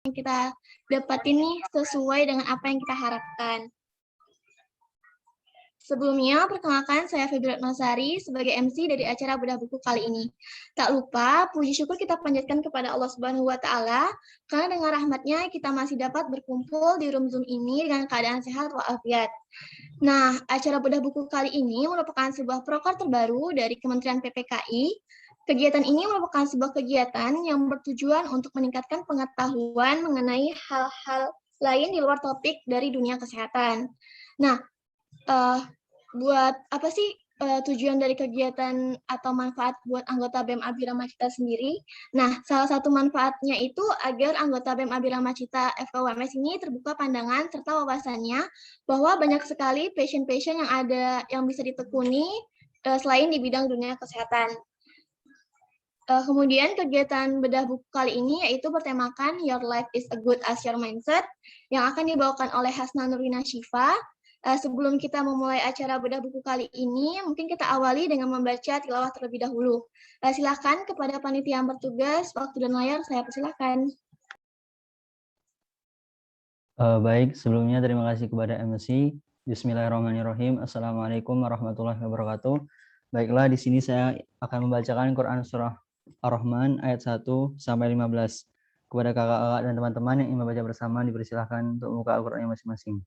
yang kita dapatin nih sesuai dengan apa yang kita harapkan. Sebelumnya, perkenalkan saya Febri Ratnasari sebagai MC dari acara Bedah Buku kali ini. Tak lupa, puji syukur kita panjatkan kepada Allah Subhanahu wa Ta'ala, karena dengan rahmatnya kita masih dapat berkumpul di room Zoom ini dengan keadaan sehat walafiat. Nah, acara Bedah Buku kali ini merupakan sebuah proker terbaru dari Kementerian PPKI. Kegiatan ini merupakan sebuah kegiatan yang bertujuan untuk meningkatkan pengetahuan mengenai hal-hal lain di luar topik dari dunia kesehatan. Nah, buat apa sih tujuan dari kegiatan atau manfaat buat anggota BEM Abirama Cita sendiri? Nah, salah satu manfaatnya itu agar anggota BEM Abirama Cita FKUMS ini terbuka pandangan serta wawasannya bahwa banyak sekali passion-passion yang ada yang bisa ditekuni selain di bidang dunia kesehatan. Kemudian kegiatan bedah buku kali ini yaitu bertemakan Your Life is a Good as Your Mindset yang akan dibawakan oleh Hasna Nurina Syifa. Sebelum kita memulai acara bedah buku kali ini, mungkin kita awali dengan membaca tilawah terlebih dahulu. Silakan kepada panitia yang bertugas, waktu dan layar saya persilakan. Baik, sebelumnya terima kasih kepada MC. Bismillahirrahmanirrahim. Assalamualaikum warahmatullahi wabarakatuh. Baiklah, di sini saya akan membacakan Quran Surah Ar-Rahman ayat 1 sampai 15. Kepada kakak-kakak dan teman-teman yang ingin membaca bersama, dipersilahkan untuk membuka Al-Qur'annya masing-masing.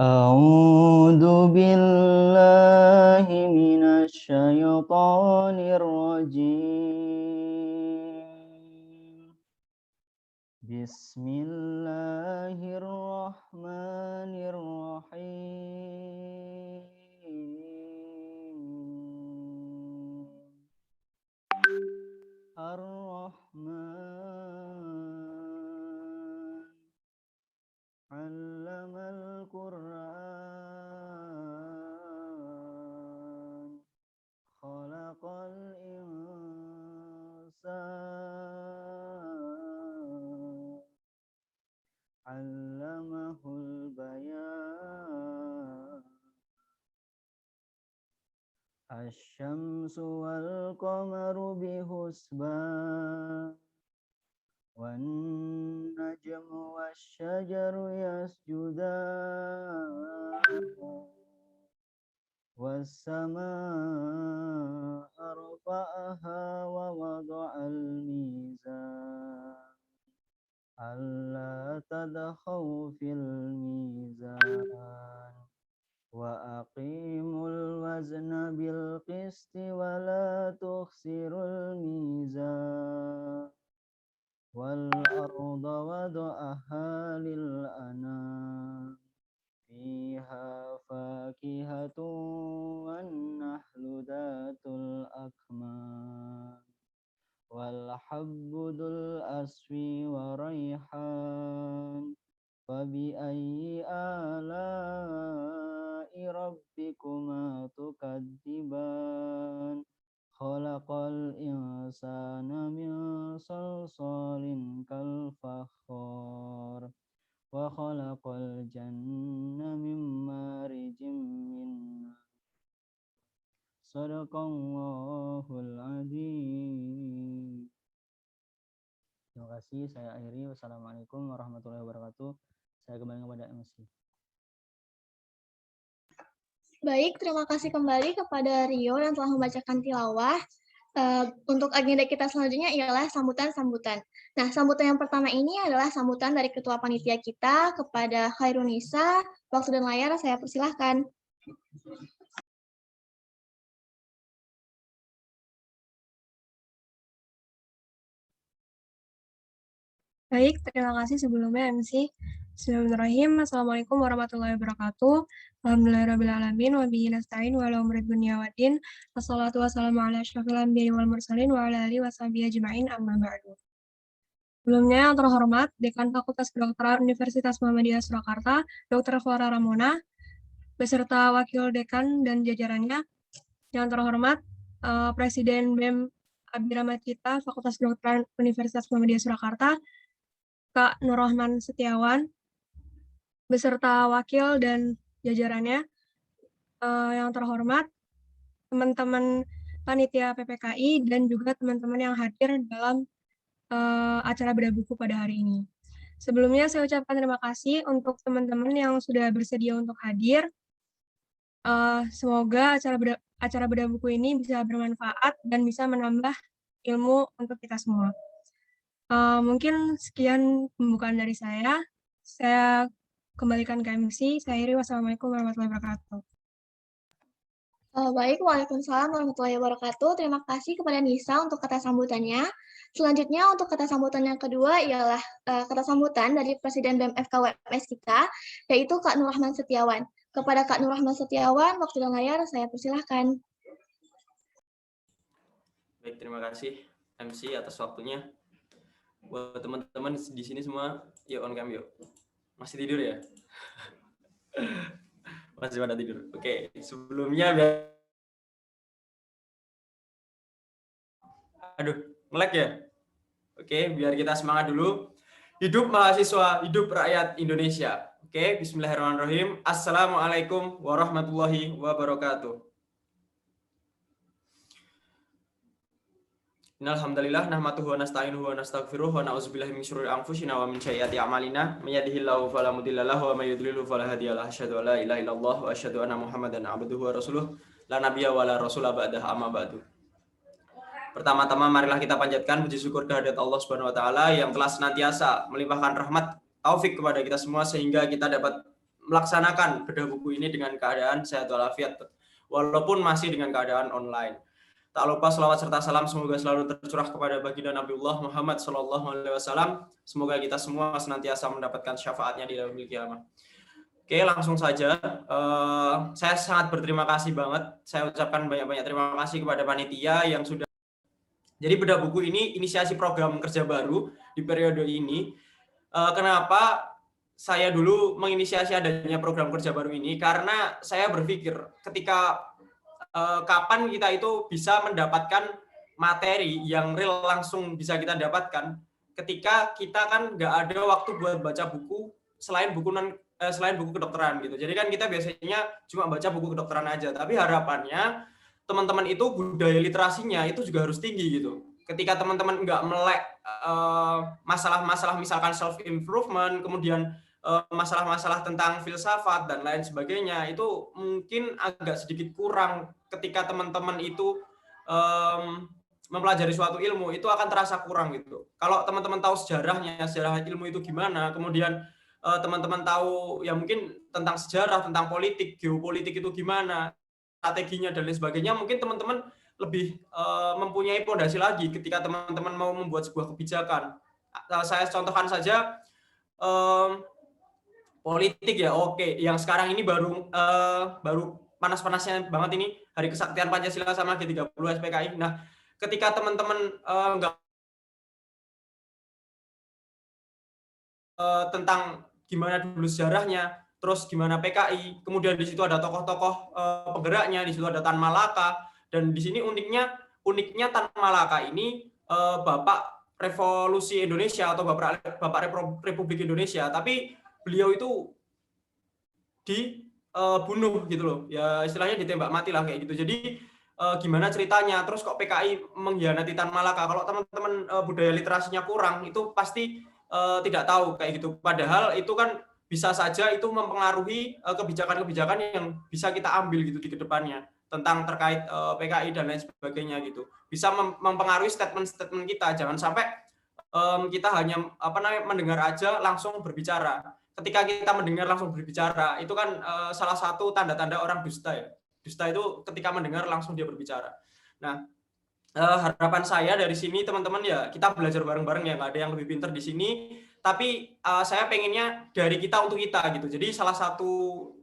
A'udzu billahi minasy syaithanir rajim. Bismillahirrahmanirrahim. Ar-Rahman 'allamal Qur'an khalaqal insan 'allamahul bayan. Asy-syamsu wal qamaru bihusban wan najmu wasy-syajaru yasjudan was-samaa'a rafa'aha wa wada'al mizan alla tadkhaw fil mizan wa aqimul wazna bil qisti wa la tukhsirul mizan wal arda wada'aha lil anam fiha fakihatun wan nahlu datul akmam wal habbudul asfi wa rayhan fabi ayyi ala'i rabbikuma tukadziban khalaqal insana min salsalin kal fakhar wa khalaqal janna min marijim min nar. Sadaqallahul adzim. Terima kasih, saya akhiri. Wassalamualaikum warahmatullahi wabarakatuh. Saya kembali kepada MC. Baik, terima kasih kembali kepada Rio yang telah membacakan tilawah. Untuk agenda kita selanjutnya ialah sambutan-sambutan. Nah, sambutan yang pertama ini adalah sambutan dari Ketua Panitia kita kepada Khairunisa. Waktu dan layar saya persilahkan. Baik, terima kasih sebelumnya MC. Bismillahirrahmanirrahim. Assalamualaikum warahmatullahi wabarakatuh. Alhamdulillahirrahmanirrahim. Wa bihi nasta'in wa ala umri dunya waddin. Wassalatu wassalamu ala asyrafil anbiya'i wal mursalin wa ala alihi washabihi ajma'in amma ba'du. Sebelumnya yang terhormat Dekan Fakultas Kedokteran Universitas Muhammadiyah Surakarta, Dr. Flora Ramona, beserta Wakil Dekan dan jajarannya. Yang terhormat Presiden BEM Abirama Cita Fakultas Kedokteran Universitas Muhammadiyah Surakarta, Kak Nurrahman Setiawan, beserta wakil dan jajarannya. Yang terhormat teman-teman panitia PPKI, dan juga teman-teman yang hadir dalam acara bedah buku pada hari ini. Sebelumnya saya ucapkan terima kasih untuk teman-teman yang sudah bersedia untuk hadir. Semoga acara bedah buku ini bisa bermanfaat dan bisa menambah ilmu untuk kita semua. Mungkin sekian pembukaan dari saya. Saya kembalikan ke MC. Saya akhiri. Wassalamualaikum warahmatullahi wabarakatuh. Baik, Waalaikumsalam warahmatullahi wabarakatuh. Terima kasih kepada Nisa untuk kata sambutannya. Selanjutnya untuk kata sambutan yang kedua ialah kata sambutan dari Presiden BEM FKWMS kita, yaitu Kak Nur Rahman Setiawan. Kepada Kak Nur Rahman Setiawan, waktu dan layar saya persilahkan. Baik, terima kasih MC atas waktunya. Buat teman-teman di sini semua, yuk on cam yuk. Masih tidur ya? Masih pada tidur. Oke, sebelumnya nge-lag ya? Oke, biar kita semangat dulu. Hidup mahasiswa, hidup rakyat Indonesia. Oke, bismillahirrahmanirrahim. Assalamualaikum warahmatullahi wabarakatuh. Innalhamdalillah nahmaduhu wa nasta'inuhu wa nastaghfiruh wa na'udzubillahi min syururi anfusina wa min sayyiati a'malina may yahdihillahu fala mudilla lahu wa may yudlilhu fala hadiya lahu asyhadu an la ilaha illallah wa asyhadu anna muhammadan abduhu wa rasuluh la nabiyya wa la rasula ba'dahu amma ba'du. Pertama-tama marilah kita panjatkan puji syukur kehadirat Allah Subhanahu wa taala yang telah senantiasa melimpahkan rahmat taufik kepada kita semua sehingga kita dapat melaksanakan bedah buku ini dengan keadaan sehat walafiat walaupun masih dengan keadaan online. Tak lupa selawat serta salam semoga selalu tercurah kepada baginda Nabiullah Muhammad SAW. Semoga kita semua senantiasa mendapatkan syafaatnya di yaumil qiyamah. Oke, langsung saja. Saya sangat berterima kasih banget. Saya ucapkan banyak-banyak terima kasih kepada panitia yang sudah. Jadi bedah buku ini inisiasi program kerja baru di periode ini. Kenapa saya dulu menginisiasi adanya program kerja baru ini? Karena saya berpikir ketika kapan kita itu bisa mendapatkan materi yang real langsung bisa kita dapatkan ketika kita kan nggak ada waktu buat baca buku selain buku kedokteran gitu. Jadi kan kita biasanya cuma baca buku kedokteran aja, tapi harapannya teman-teman itu budaya literasinya itu juga harus tinggi gitu. Ketika teman-teman nggak melek masalah-masalah misalkan self improvement, kemudian masalah-masalah tentang filsafat dan lain sebagainya itu mungkin agak sedikit kurang ketika teman-teman itu mempelajari suatu ilmu itu akan terasa kurang gitu. Kalau teman-teman tahu sejarahnya, sejarah ilmu itu gimana, kemudian teman-teman tahu ya mungkin tentang sejarah, tentang politik, geopolitik itu gimana, strateginya dan lain sebagainya, mungkin teman-teman lebih mempunyai fondasi lagi ketika teman-teman mau membuat sebuah kebijakan. Saya contohkan saja politik ya, oke. Yang sekarang ini baru panas-panasnya banget ini Hari Kesaktian Pancasila sama G30 SPKI. Nah, ketika teman-teman nggak tentang gimana dulu sejarahnya, terus gimana PKI, kemudian di situ ada tokoh-tokoh penggeraknya, di situ ada Tan Malaka, dan di sini uniknya Tan Malaka ini Bapak Revolusi Indonesia atau Bapak Republik Indonesia, tapi beliau itu dibunuh gitu loh, ya istilahnya ditembak mati lah kayak gitu. Jadi gimana ceritanya, terus kok PKI mengkhianati Tan Malaka? Kalau teman-teman budaya literasinya kurang, itu pasti tidak tahu kayak gitu. Padahal itu kan bisa saja itu mempengaruhi kebijakan-kebijakan yang bisa kita ambil gitu di kedepannya tentang terkait PKI dan lain sebagainya gitu. Bisa mempengaruhi statement-statement kita. Jangan sampai kita hanya mendengar aja langsung berbicara. Ketika kita mendengar langsung berbicara, itu kan salah satu tanda-tanda orang dusta ya. Dusta itu ketika mendengar langsung dia berbicara. Nah, harapan saya dari sini teman-teman ya kita belajar bareng-bareng ya, nggak ada yang lebih pintar di sini. Tapi saya pengennya dari kita untuk kita gitu. Jadi salah satu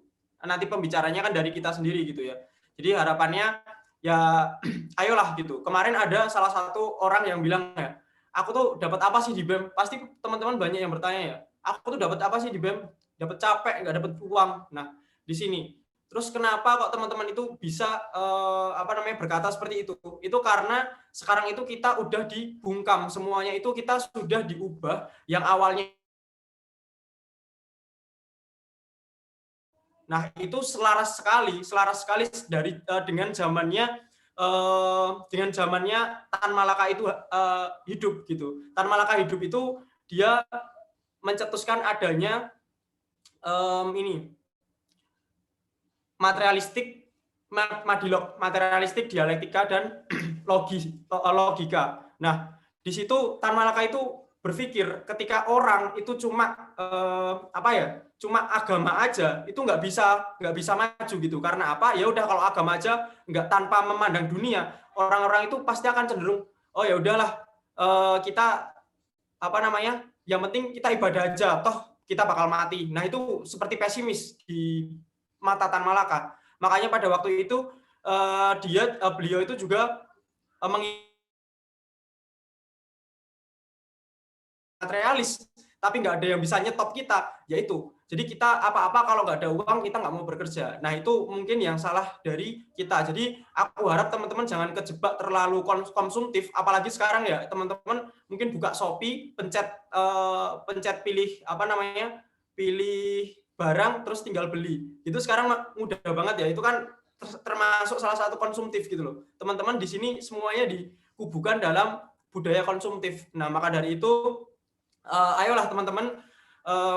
nanti pembicaranya kan dari kita sendiri gitu ya. Jadi harapannya ya ayolah gitu. Kemarin ada salah satu orang yang bilang ya, aku tuh dapat apa sih di BEM? Pasti teman-teman banyak yang bertanya ya. Aku tuh dapat apa sih di BEM? Dapat capek, nggak dapat uang. Nah, di sini. Terus kenapa kok teman-teman itu bisa berkata seperti itu? Itu karena sekarang itu kita udah dibungkam semuanya, itu kita sudah diubah yang awalnya. Nah, itu selaras sekali dari dengan zamannya dengan zamannya Tan Malaka itu hidup gitu. Tan Malaka hidup itu dia mencetuskan adanya materialistik, dialektika, dan logika. Nah, di situ Tan Malaka itu berpikir ketika orang itu cuma cuma agama aja itu nggak bisa maju gitu. Karena apa? Ya udah, kalau agama aja nggak, tanpa memandang dunia, orang-orang itu pasti akan cenderung, oh ya udahlah, kita yang penting kita ibadah aja, toh kita bakal mati. Nah, itu seperti pesimis di mata Tan Malaka. Makanya pada waktu itu beliau itu juga materialis, tapi nggak ada yang bisa nyetop kita, yaitu jadi kita apa-apa kalau nggak ada uang kita nggak mau bekerja. Nah, itu mungkin yang salah dari kita. Jadi aku harap teman-teman jangan kejebak terlalu konsumtif, apalagi sekarang ya teman-teman mungkin buka Shopee, pencet pilih barang terus tinggal beli. Itu sekarang mudah banget ya, itu kan termasuk salah satu konsumtif gitu loh. Teman-teman di sini semuanya dikubukan dalam budaya konsumtif. Nah, maka dari itu ayolah teman-teman,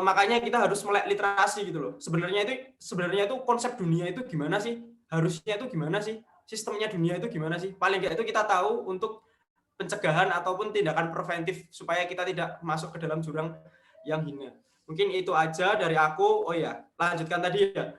makanya kita harus melek literasi gitu loh. Sebenarnya itu konsep dunia itu gimana sih? Harusnya itu gimana sih? Sistemnya dunia itu gimana sih? Paling nggak itu kita tahu untuk pencegahan ataupun tindakan preventif supaya kita tidak masuk ke dalam jurang yang hina. Mungkin itu aja dari aku. Oh ya, lanjutkan tadi ya.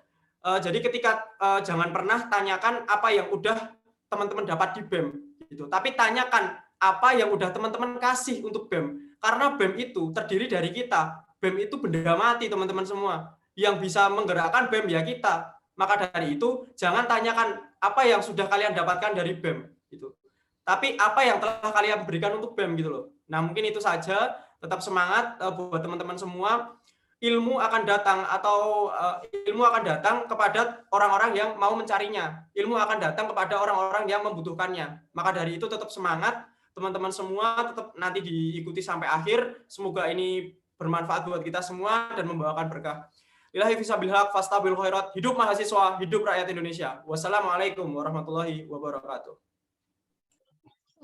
Jadi ketika jangan pernah tanyakan apa yang udah teman-teman dapat di BEM gitu. Tapi tanyakan apa yang udah teman-teman kasih untuk BEM. Karena BEM itu terdiri dari kita. BEM itu benda mati, teman-teman semua. Yang bisa menggerakkan BEM ya kita. Maka dari itu, jangan tanyakan apa yang sudah kalian dapatkan dari BEM. Gitu. Tapi apa yang telah kalian berikan untuk BEM gitu loh. Nah, mungkin itu saja. Tetap semangat buat teman-teman semua. Ilmu akan datang kepada orang-orang yang mau mencarinya. Ilmu akan datang kepada orang-orang yang membutuhkannya. Maka dari itu tetap semangat. Teman-teman semua tetap nanti diikuti sampai akhir. Semoga ini bermanfaat buat kita semua dan membawakan berkah. Lillahi fisabil haq, fastabil khairat. Hidup mahasiswa, hidup rakyat Indonesia. Wassalamualaikum warahmatullahi wabarakatuh.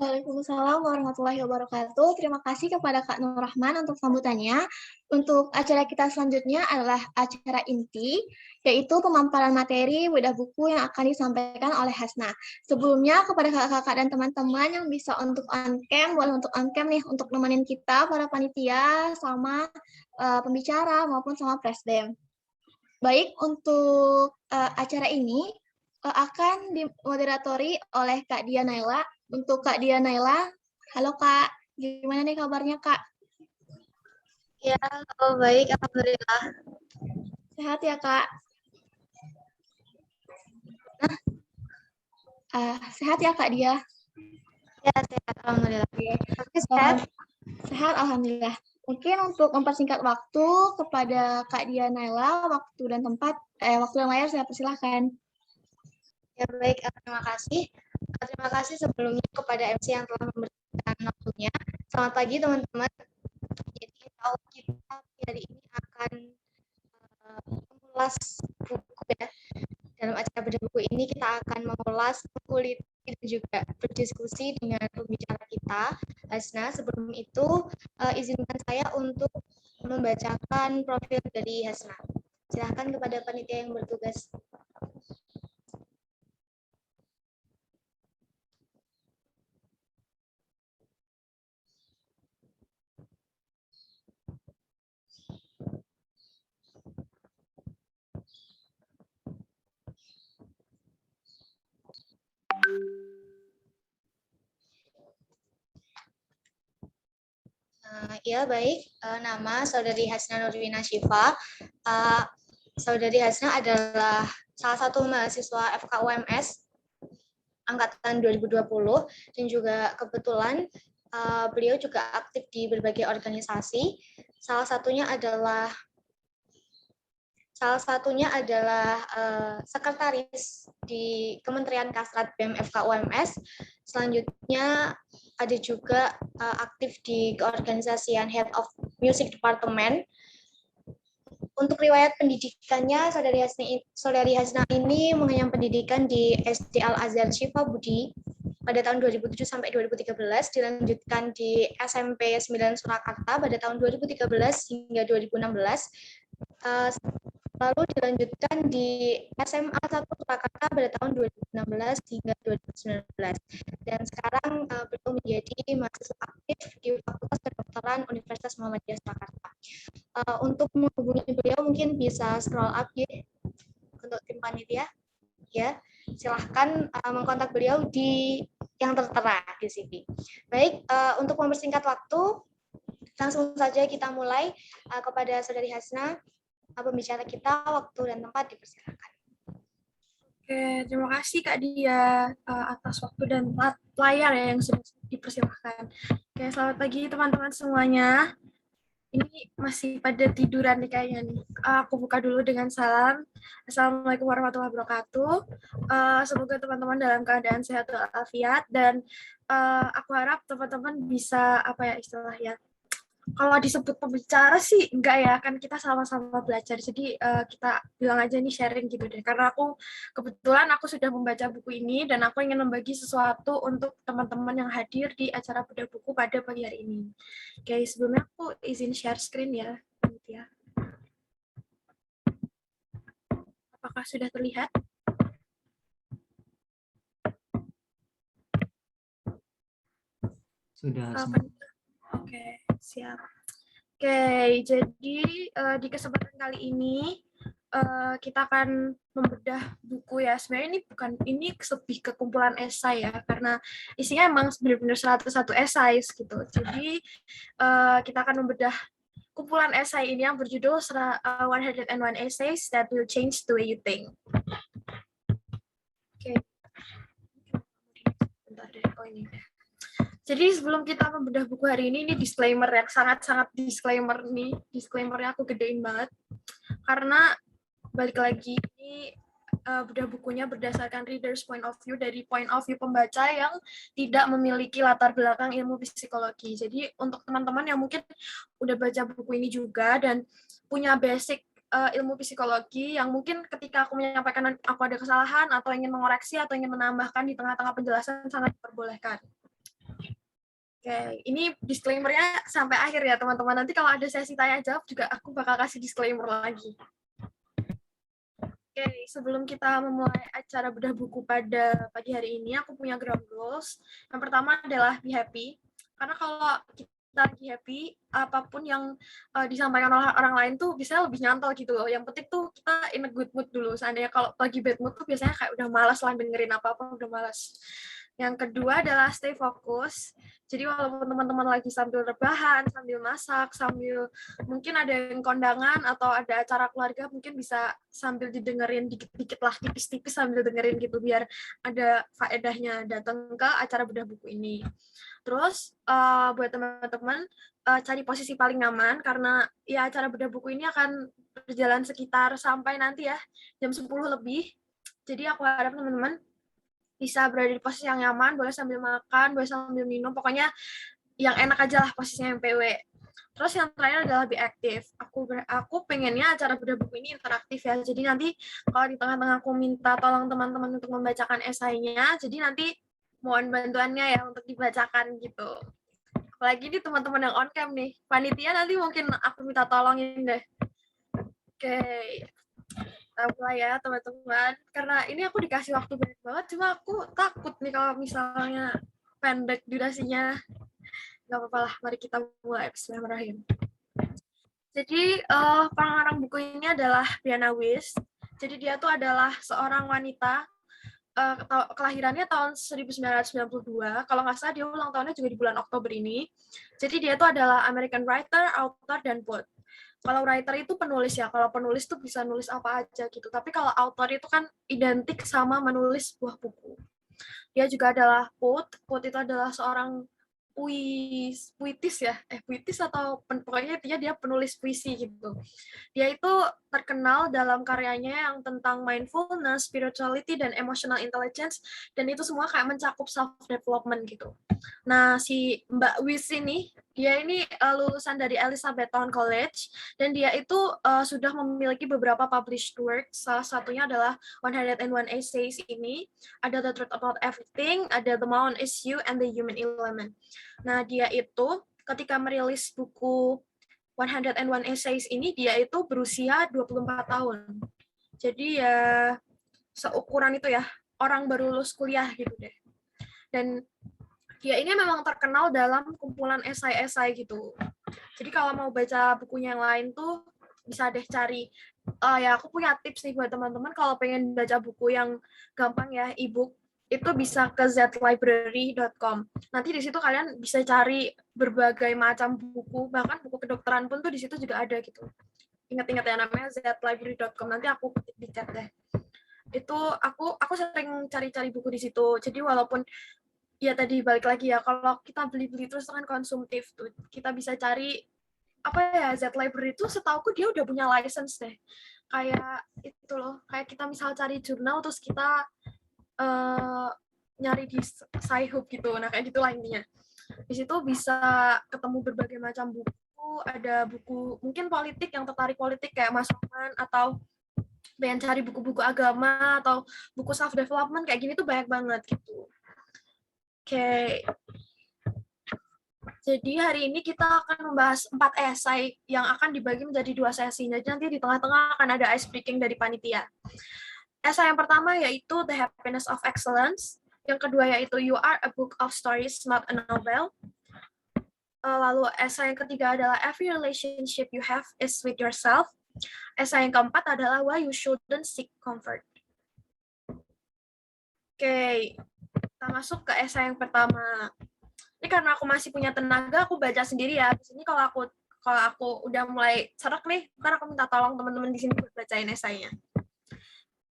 Waalaikumsalam warahmatullahi wabarakatuh. Terima kasih kepada Kak Nur Rahman untuk sambutannya. Untuk acara kita selanjutnya adalah acara inti, yaitu pemaparan materi bedah buku yang akan disampaikan oleh Hasna. Sebelumnya kepada kakak-kakak dan teman-teman yang bisa untuk on-cam, boleh untuk on-cam nih, untuk nemenin kita, para panitia, sama pembicara maupun sama presbem. Baik, untuk acara ini akan dimoderatori oleh Kak Dia Naila. Untuk Kak Dia Naila, halo Kak, gimana nih kabarnya Kak? Ya, baik, alhamdulillah. Sehat ya Kak? Sehat ya Kak Dia? Ya, sehat, alhamdulillah. Sehat? Sehat, alhamdulillah. Mungkin untuk mempersingkat waktu kepada Kak Dia Naila, waktu dan layar saya persilahkan. Ya, baik, terima kasih. Terima kasih sebelumnya kepada MC yang telah memberikan waktunya. Selamat pagi teman-teman. Jadi kita hari ini akan mengulas buku ya. Dalam acara bedah buku ini kita akan mengulas, mengulik, dan juga berdiskusi dengan pembicara kita, Hasna. Sebelum itu izinkan saya untuk membacakan profil dari Hasna. Silahkan kepada panitia yang bertugas. Ya, baik. Nama Saudari Hasna Nurwina Syifa. Saudari Hasna adalah salah satu mahasiswa FKUMS angkatan 2020 dan juga kebetulan beliau juga aktif di berbagai organisasi. Salah satunya adalah sekretaris di Kementerian Kasrat BEM FKUMS. Selanjutnya ada juga aktif di keorganisasian Head of Music Department. Untuk riwayat pendidikannya, Saudari Hasna ini mengenyam pendidikan di SD Al Azhar Syifa Budi pada tahun 2007 sampai 2013, dilanjutkan di SMP 9 Surakarta pada tahun 2013 hingga 2016. Lalu dilanjutkan di SMA 1 Surakarta pada tahun 2016 hingga 2019. Dan sekarang beliau menjadi mahasiswa aktif di Fakultas Kedokteran Universitas Muhammadiyah Surakarta. Untuk menghubungi beliau mungkin bisa scroll up ya untuk tim panitia. Ya, silahkan mengkontak beliau di yang tertera di sini. Baik, untuk mempersingkat waktu, langsung saja kita mulai kepada Saudari Hasna. Pembicara kita, waktu dan tempat dipersilakan. Oke, terima kasih Kak Dia atas waktu dan layar ya yang sudah dipersilahkan. Oke, selamat pagi teman-teman semuanya. Ini masih pada tiduran nih kayaknya nih. Aku buka dulu dengan salam. Assalamualaikum warahmatullahi wabarakatuh. Semoga teman-teman dalam keadaan sehat walafiat dan aku harap teman-teman bisa apa ya istilahnya. Kalau disebut pembicara sih enggak ya, kan kita sama-sama belajar. Jadi kita bilang aja nih sharing gitu deh. Karena aku kebetulan aku sudah membaca buku ini dan aku ingin membagi sesuatu untuk teman-teman yang hadir di acara bedah buku pada pagi hari ini. Oke, sebelumnya aku izin share screen ya. Apakah sudah terlihat? Sudah. Oke, siap. Oke, jadi di kesempatan kali ini kita akan membedah buku ya. Sebenarnya ini lebih ke kumpulan esai ya, karena isinya emang benar-benar 101 esai gitu. Jadi kita akan membedah kumpulan esai ini yang berjudul 101 Essays That Will Change the Way You Think. Oke. Bentar deh, ini deh. Jadi sebelum kita membedah buku hari ini disclaimer yang sangat-sangat disclaimer nih. Disclaimernya aku gedein banget. Karena balik lagi ini bedah bukunya berdasarkan reader's point of view, dari point of view pembaca yang tidak memiliki latar belakang ilmu psikologi. Jadi untuk teman-teman yang mungkin udah baca buku ini juga dan punya basic ilmu psikologi yang mungkin ketika aku menyampaikan aku ada kesalahan atau ingin mengoreksi atau ingin menambahkan di tengah-tengah penjelasan sangat diperbolehkan. Oke, ini disclaimer-nya sampai akhir ya teman-teman. Nanti kalau ada sesi tanya jawab juga aku bakal kasih disclaimer lagi. Oke, sebelum kita memulai acara bedah buku pada pagi hari ini, aku punya ground rules. Yang pertama adalah be happy. Karena kalau kita lagi happy, apapun yang disampaikan oleh orang lain tuh bisa lebih nyantol gitu loh. Yang penting tuh kita in a good mood dulu. Seandainya kalau lagi bad mood tuh biasanya kayak udah malas lah dengerin apa-apa, udah malas. Yang kedua adalah stay fokus. Jadi walaupun teman-teman lagi sambil rebahan, sambil masak, sambil mungkin ada yang kondangan atau ada acara keluarga, mungkin bisa sambil didengerin dikit-dikit lah, tipis-tipis sambil dengerin gitu, biar ada faedahnya datang ke acara bedah buku ini. Terus buat teman-teman, cari posisi paling nyaman, karena ya acara bedah buku ini akan berjalan sekitar sampai nanti ya, jam 10 lebih. Jadi aku harap teman-teman bisa berada di posisi yang nyaman, boleh sambil makan, boleh sambil minum, pokoknya yang enak aja lah posisinya yang PW. Terus yang terakhir adalah lebih aktif. Aku pengennya acara bedah buku ini interaktif ya, jadi nanti kalau di tengah-tengah aku minta tolong teman-teman untuk membacakan esainya, jadi nanti mohon bantuannya ya untuk dibacakan gitu. Apalagi ini teman-teman yang on cam nih, panitia nanti mungkin aku minta tolongin deh. Oke. Mulai ya teman-teman, karena ini aku dikasih waktu banyak banget, cuma aku takut nih kalau misalnya pendek durasinya. Gak apa-apa lah, mari kita mulai. Bismillahirrahmanirrahim. Jadi pengarang buku ini adalah Brianna Wiest. Jadi dia tuh adalah seorang wanita, kelahirannya tahun 1992, kalau nggak salah dia ulang tahunnya juga di bulan Oktober ini. Jadi dia tuh adalah American writer, author, dan poet. Kalau writer itu penulis ya, kalau penulis tuh bisa nulis apa aja gitu. Tapi kalau author itu kan identik sama menulis sebuah buku. Dia juga adalah poet. Poet itu adalah seorang puitis ya, puitis atau pokoknya dia penulis puisi gitu. Dia itu terkenal dalam karyanya yang tentang mindfulness, spirituality, dan emotional intelligence, dan itu semua kayak mencakup self development gitu. Nah, si Mbak Wiest ini Dia ini lulusan dari Elizabethtown College dan dia itu sudah memiliki beberapa published works. Salah satunya adalah 101 Essays ini, ada The Truth About Everything, ada The Mountain Is You, and The Human Element. Nah, dia itu ketika merilis buku 101 Essays ini, dia itu berusia 24 tahun. Jadi ya seukuran itu ya, orang baru lulus kuliah gitu deh. Dan dia ini memang terkenal dalam kumpulan esai-esai gitu. Jadi kalau mau baca bukunya yang lain tuh bisa deh cari. Ya aku punya tips nih buat teman-teman kalau pengen baca buku yang gampang ya, e-book, itu bisa ke zlibrary.com. Nanti di situ kalian bisa cari berbagai macam buku, bahkan buku kedokteran pun tuh di situ juga ada gitu. Ingat-ingat ya, namanya zlibrary.com. Nanti aku ketik di chat deh. Itu aku sering cari-cari buku di situ. Jadi walaupun ya tadi balik lagi ya, kalau kita beli-beli terus kan konsumtif tuh, kita bisa cari apa ya, zlibrary itu setauku dia udah punya license deh, kayak itu loh, kayak kita misal cari jurnal terus kita nyari di Sci-Hub gitu, nah kayak gitulah intinya. Di situ bisa ketemu berbagai macam buku, ada buku mungkin politik, yang tertarik politik kayak Mas Roman, atau pengen cari buku-buku agama atau buku self development kayak gini tuh banyak banget gitu. Oke. Jadi hari ini kita akan membahas 4 esai yang akan dibagi menjadi 2 sesi. Jadi nanti di tengah-tengah akan ada ice breaking dari panitia. Esai yang pertama yaitu The Happiness of Excellence. Yang kedua yaitu You Are a Book of Stories, Not a Novel. Lalu esai yang ketiga adalah Every Relationship You Have is with Yourself. Esai yang keempat adalah Why You Shouldn't Seek Comfort. Oke. Kita masuk ke esai yang pertama. Ini karena aku masih punya tenaga, aku baca sendiri ya. Di sini kalau aku udah mulai serak nih, karena aku minta tolong teman-teman di sini buat bacain esainya.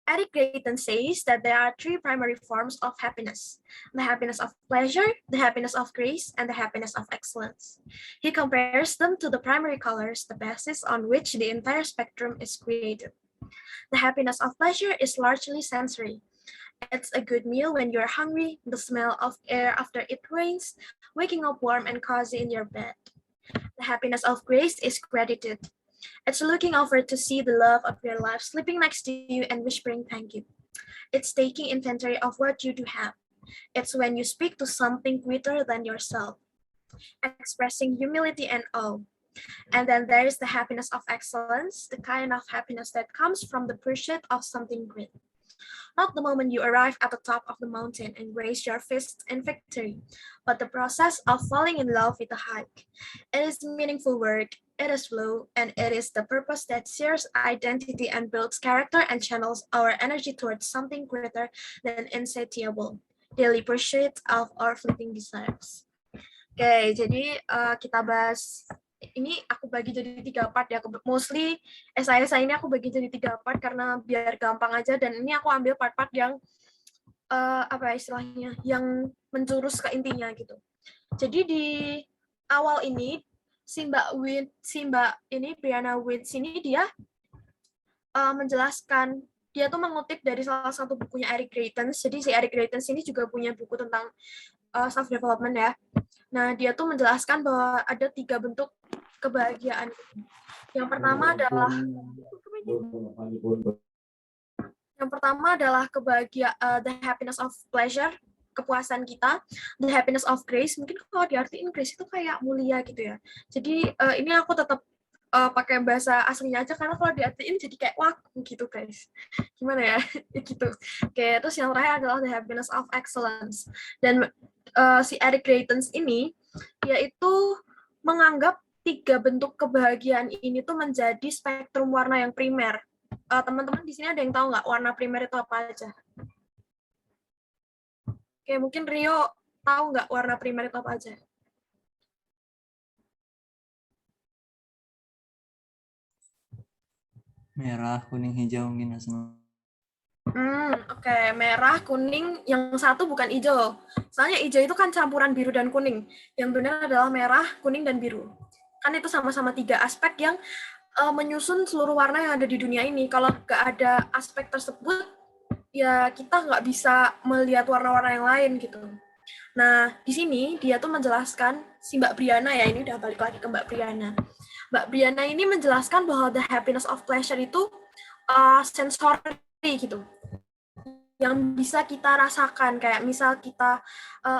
Eric Drayton says that there are 3 primary forms of happiness: the happiness of pleasure, the happiness of grace, and the happiness of excellence. He compares them to the primary colors, the basis on which the entire spectrum is created. The happiness of pleasure is largely sensory. It's a good meal when you're hungry, the smell of air after it rains, waking up warm and cozy in your bed. The happiness of grace is gratitude. It's looking over to see the love of your life sleeping next to you and whispering thank you. It's taking inventory of what you do have. It's when you speak to something greater than yourself, expressing humility and awe. And then there is the happiness of excellence, the kind of happiness that comes from the pursuit of something great. Not the moment you arrive at the top of the mountain and raise your fist in victory, but the process of falling in love with the hike. It is meaningful work, it is flow, and it is the purpose that shares identity and builds character and channels our energy towards something greater than insatiable daily pursuit of our fleeting desires. Oke, jadi kita bahas ini, aku bagi jadi 3 part ya. Mostly esai-esai ini aku bagi jadi 3 part karena biar gampang aja, dan ini aku ambil part-part yang apa istilahnya, yang menjurus ke intinya gitu. Jadi di awal ini si Mbak ini Brianna Witt ini dia menjelaskan, dia tuh mengutip dari salah satu bukunya Eric Drayton. Jadi si Eric Drayton ini juga punya buku tentang self development ya. Nah, dia tuh menjelaskan bahwa ada 3 bentuk kebahagiaan. Yang pertama adalah kebahagiaan, the happiness of pleasure, kepuasan kita. The happiness of grace, mungkin kalau diartiin grace itu kayak mulia gitu ya. Jadi ini aku tetap pakai bahasa aslinya aja, karena kalau diartiin jadi kayak waku gitu guys. Gimana ya? Gitu. Oke, terus yang terakhir adalah the happiness of excellence. Dan si Eric Drayton ini, yaitu menganggap 3 bentuk kebahagiaan ini tuh menjadi spektrum warna yang primer. Teman-teman di sini ada yang tahu nggak warna primer itu apa aja? Oke, mungkin Rio tahu nggak warna primer itu apa aja? Merah, kuning, hijau mungkin Asma. Oke. Merah, kuning, yang satu bukan hijau. Soalnya hijau itu kan campuran biru dan kuning. Yang benar adalah merah, kuning, dan biru. Kan itu sama-sama 3 aspek yang menyusun seluruh warna yang ada di dunia ini. Kalau nggak ada aspek tersebut, ya kita nggak bisa melihat warna-warna yang lain gitu. Nah, di sini dia tuh menjelaskan, si Mbak Briana ya, ini udah balik lagi ke Mbak Briana. Mbak Briana ini menjelaskan bahwa the happiness of pleasure itu sensory gitu, yang bisa kita rasakan, kayak misal kita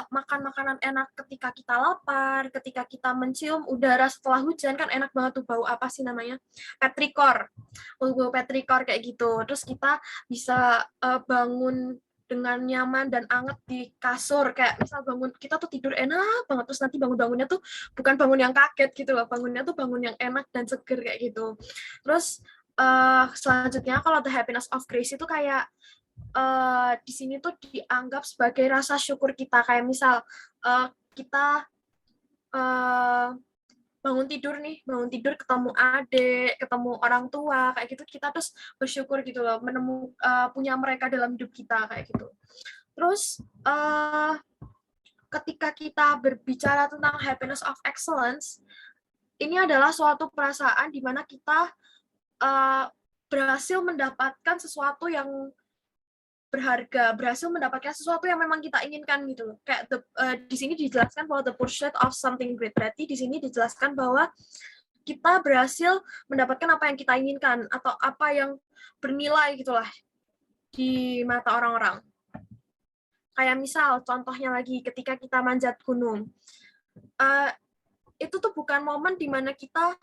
makan makanan enak ketika kita lapar, ketika kita mencium udara setelah hujan, kan enak banget tuh, bau apa sih namanya, petrikor, bau petrikor kayak gitu. Terus kita bisa bangun dengan nyaman dan anget di kasur, kayak misal bangun, kita tuh tidur enak banget, terus nanti bangun-bangunnya tuh bukan bangun yang kaget gitu loh, bangunnya tuh bangun yang enak dan seger kayak gitu. Terus selanjutnya kalau the happiness of grace itu kayak di sini tuh dianggap sebagai rasa syukur kita, kayak misal kita bangun tidur ketemu adik, ketemu orang tua kayak gitu, kita terus bersyukur gitu loh, punya mereka dalam hidup kita kayak gitu. Terus ketika kita berbicara tentang happiness of excellence, ini adalah suatu perasaan di mana kita berhasil mendapatkan sesuatu yang berharga, berhasil mendapatkan sesuatu yang memang kita inginkan gitu loh. Kayak di sini dijelaskan bahwa the pursuit of something great. Berarti di sini dijelaskan bahwa kita berhasil mendapatkan apa yang kita inginkan atau apa yang bernilai gitulah di mata orang-orang. Kayak misal contohnya lagi ketika kita manjat gunung. Itu tuh bukan momen di mana kita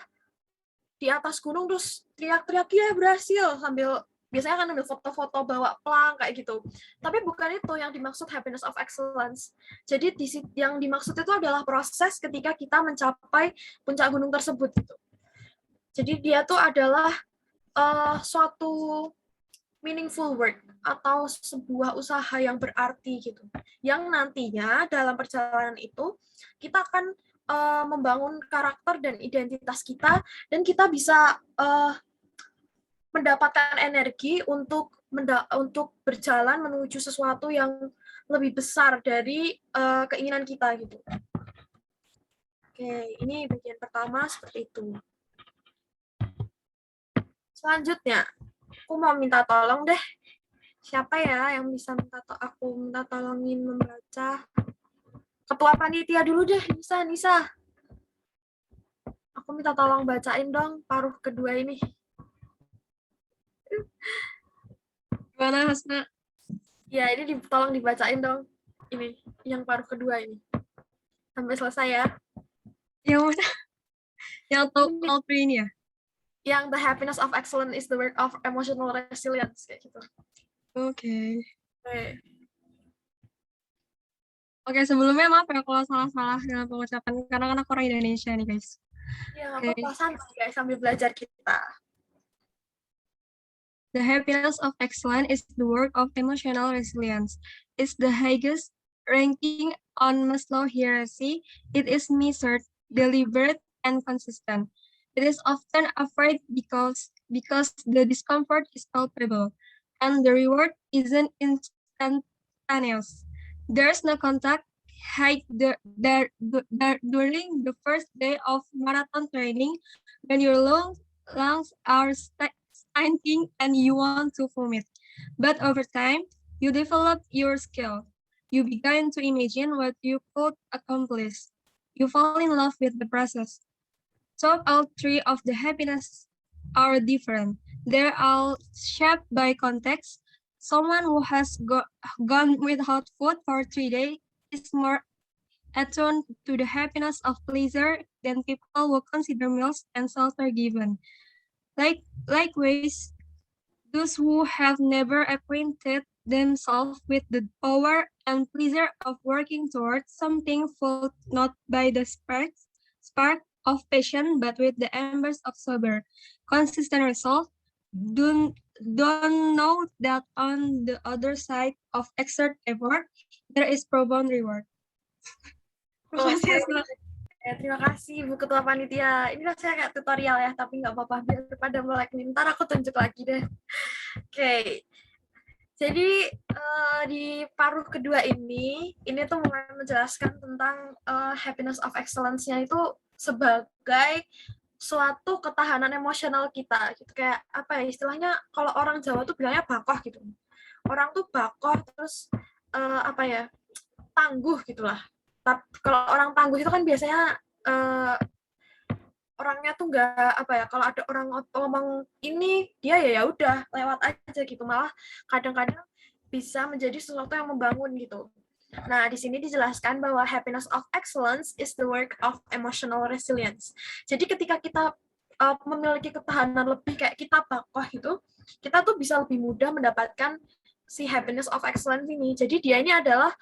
di atas gunung terus teriak-teriak ya berhasil, sambil biasanya kan ambil foto-foto bawa pelang kayak gitu. Tapi bukan itu yang dimaksud happiness of excellence. Jadi yang dimaksud itu adalah proses ketika kita mencapai puncak gunung tersebut gitu. Jadi dia tuh adalah suatu meaningful work atau sebuah usaha yang berarti gitu. Yang nantinya dalam perjalanan itu kita akan membangun karakter dan identitas kita, dan kita bisa mendapatkan energi untuk berjalan menuju sesuatu yang lebih besar dari keinginan kita gitu. Oke, ini bagian pertama seperti itu. Selanjutnya, aku mau minta tolong deh. Siapa ya yang bisa aku minta tolongin membaca? Ketua panitia dulu deh, Nisa. Aku minta tolong bacain dong paruh kedua ini. Gimana, Hasna? Ya, ini tolong dibacain dong. Ini, yang paruh kedua ini. Sampai selesai ya. Yang mana? Yang all three ini ya? Yang the happiness of excellence is the work of emotional resilience, kayak gitu. Oke. Okay. Oke, sebelumnya maaf ya kalau salah-salah dalam pengucapan, karena kan aku orang Indonesia nih, guys. Ya, apa-apa, santai guys, sambil belajar kita. The happiness of excellence is the work of emotional resilience. It's the highest ranking on Maslow hierarchy. It is measured, deliberate, and consistent. It is often afraid because the discomfort is palpable, and the reward isn't instantaneous. There's no contact hike during the first day of marathon training when your lungs are stinking and you want to vomit. But over time, you develop your skill. You begin to imagine what you could accomplish. You fall in love with the process. So all three of the happiness are different. They're all shaped by context. Someone who has gone without food for 3 days is more attuned to the happiness of pleasure than people who consider meals and shelter given. Likewise, those who have never acquainted themselves with the power and pleasure of working towards something fueled not by the spark of passion, but with the embers of sober, consistent resolve, don't know that on the other side of exert effort, there is profound reward. Terima kasih Bu Ketua Panitia. Ini rasanya kayak tutorial ya, tapi nggak apa-apa, biar pada melek nih. Ntar aku tunjuk lagi deh. Oke. Jadi di paruh kedua ini tuh mulai menjelaskan tentang happiness of excellence-nya itu sebagai suatu ketahanan emosional kita gitu. Kayak apa ya istilahnya, kalau orang Jawa tuh bilangnya bakoh gitu. Orang tuh bakoh terus apa ya, tangguh gitulah. Tapi kalau orang tangguh itu kan biasanya orangnya tuh nggak apa ya, kalau ada orang ngomong ini dia ya udah lewat aja gitu, malah kadang-kadang bisa menjadi sesuatu yang membangun gitu. Nah, di sini dijelaskan bahwa happiness of excellence is the work of emotional resilience. Jadi ketika kita memiliki ketahanan lebih kayak kita bakoh gitu, kita tuh bisa lebih mudah mendapatkan si happiness of excellence ini. Jadi dia ini adalah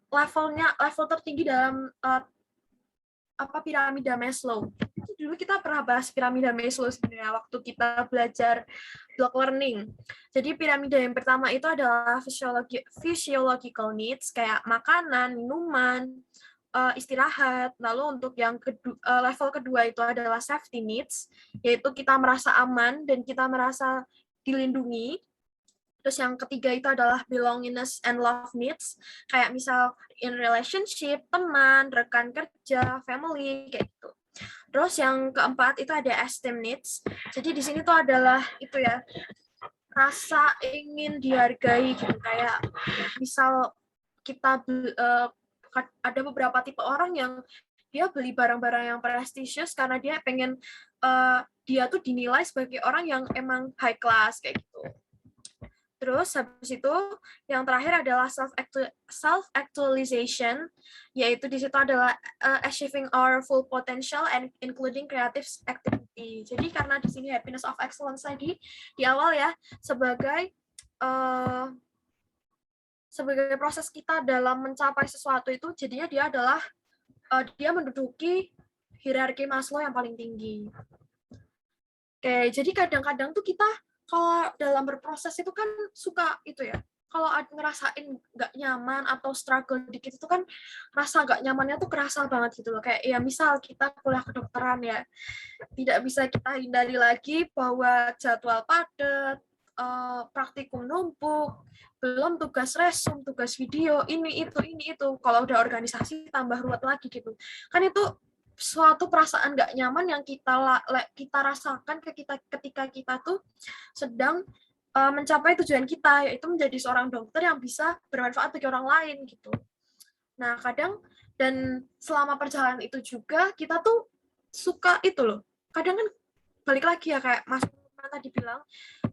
level tertinggi dalam piramida Maslow. Dulu kita pernah bahas piramida Maslow sebenarnya waktu kita belajar block learning. Jadi piramida yang pertama itu adalah physiological needs kayak makanan, minuman, istirahat. Lalu untuk yang level kedua itu adalah safety needs, yaitu kita merasa aman dan kita merasa dilindungi. Terus yang ketiga itu adalah belongingness and love needs, kayak misal in relationship, teman, rekan kerja, family, kayak gitu. Terus yang keempat itu ada esteem needs. Jadi di sini tuh adalah itu ya, rasa ingin dihargai gitu, kayak misal kita ada beberapa tipe orang yang dia beli barang-barang yang prestisius karena dia pengen dia tuh dinilai sebagai orang yang emang high class kayak gitu. Terus habis itu yang terakhir adalah self-actualization, yaitu di situ adalah achieving our full potential and including creative activity. Jadi karena di sini happiness of excellence tadi di awal ya sebagai proses kita dalam mencapai sesuatu itu, jadinya dia adalah dia menduduki hierarki Maslow yang paling tinggi. Oke, jadi kadang-kadang tuh kita kalau dalam berproses itu kan suka itu ya, kalau ngerasain nggak nyaman atau struggle dikit itu kan rasa nggak nyamannya tuh kerasa banget gitu loh. Kayak ya misal kita kuliah kedokteran ya, tidak bisa kita hindari lagi bahwa jadwal padat, praktikum numpuk, belum tugas resume, tugas video, ini itu. Kalau udah organisasi tambah ruwet lagi gitu. Kan itu suatu perasaan nggak nyaman yang kita rasakan ketika kita tuh sedang mencapai tujuan kita, yaitu menjadi seorang dokter yang bisa bermanfaat bagi orang lain gitu. Nah, kadang dan selama perjalanan itu juga kita tuh suka itu loh. Kadang kan balik lagi ya kayak Mas tadi bilang,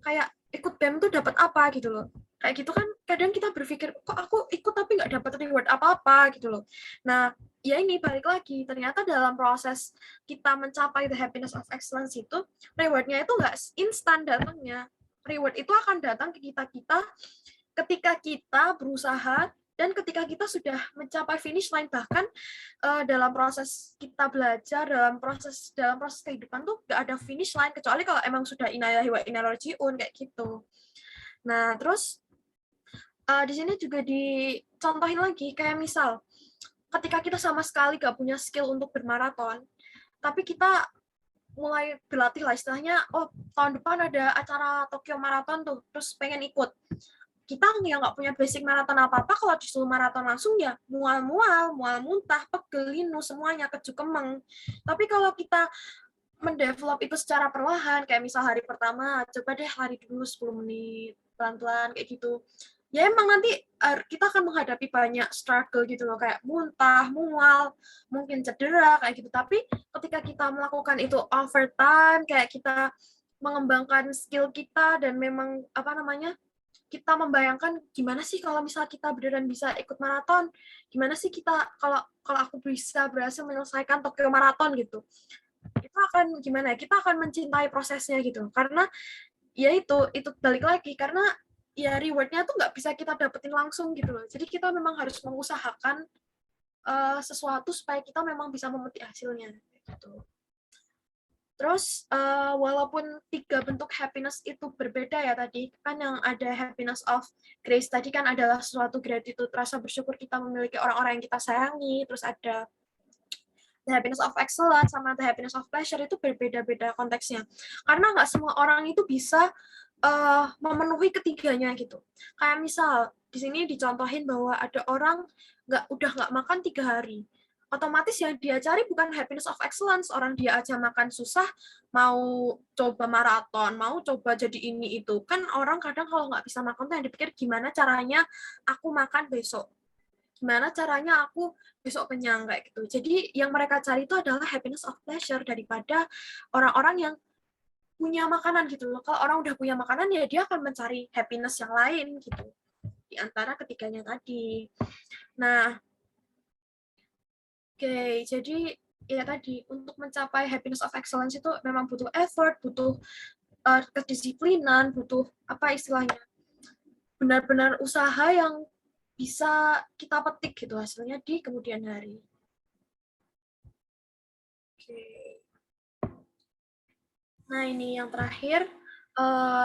kayak ikut BEM tuh dapat apa gitu loh. Kayak gitu kan kadang kita berpikir, kok aku ikut tapi nggak dapat reward apa-apa gitu loh. Nah, ya ini balik lagi, ternyata dalam proses kita mencapai the happiness of excellence itu, rewardnya itu nggak instan datangnya. Reward itu akan datang ke kita ketika kita berusaha dan ketika kita sudah mencapai finish line. Bahkan dalam proses kita belajar, dalam proses kehidupan tuh nggak ada finish line kecuali kalau emang sudah inalillahi wa inna ilaihi raji'un kayak gitu. Nah, terus di sini juga dicontohin lagi kayak misal ketika kita sama sekali nggak punya skill untuk bermaraton, tapi kita mulai berlatih lah istilahnya, oh tahun depan ada acara Tokyo Marathon tuh, terus pengen ikut. Kita yang nggak punya basic maraton apa-apa, kalau disuruh maraton langsung ya mual muntah, pegel, linu, semuanya keju kemeng. Tapi kalau kita mendevelop itu secara perlahan, kayak misal hari pertama, coba deh lari dulu 10 menit, pelan-pelan, kayak gitu. Ya emang nanti kita akan menghadapi banyak struggle gitu loh, kayak muntah, mual, mungkin cedera, kayak gitu. Tapi ketika kita melakukan itu over time, kayak kita mengembangkan skill kita dan memang kita membayangkan gimana sih kalau misal kita beneran bisa ikut maraton, gimana sih kita kalau aku bisa berhasil menyelesaikan Tokyo Marathon gitu. Itu akan gimana ya? Kita akan mencintai prosesnya gitu. Karena ya itu balik lagi karena ya reward-nya tuh nggak bisa kita dapetin langsung gitu loh. Jadi kita memang harus mengusahakan sesuatu supaya kita memang bisa memetik hasilnya gitu. Terus walaupun 3 bentuk happiness itu berbeda ya tadi, kan yang ada happiness of grace tadi kan adalah suatu gratitude, rasa bersyukur kita memiliki orang-orang yang kita sayangi, terus ada the happiness of excellence sama the happiness of pleasure itu berbeda-beda konteksnya. Karena nggak semua orang itu bisa memenuhi ketiganya gitu. Kayak misal di sini dicontohin bahwa ada orang udah nggak makan 3 hari. Otomatis yang dia cari bukan happiness of excellence, orang dia aja makan susah, mau coba maraton, mau coba jadi ini itu. Kan orang kadang kalau nggak bisa makan tuh yang dipikir gimana caranya aku makan besok. gimana caranya aku besok kenyang kayak gitu. Jadi yang mereka cari itu adalah happiness of pleasure daripada orang-orang yang punya makanan gitu loh. Kalau orang udah punya makanan ya dia akan mencari happiness yang lain gitu di antara ketiganya tadi. Nah, oke, jadi ya tadi untuk mencapai happiness of excellence itu memang butuh effort, butuh kedisiplinan, butuh apa istilahnya, benar-benar usaha yang bisa kita petik gitu hasilnya di kemudian hari. Oke. Nah ini yang terakhir,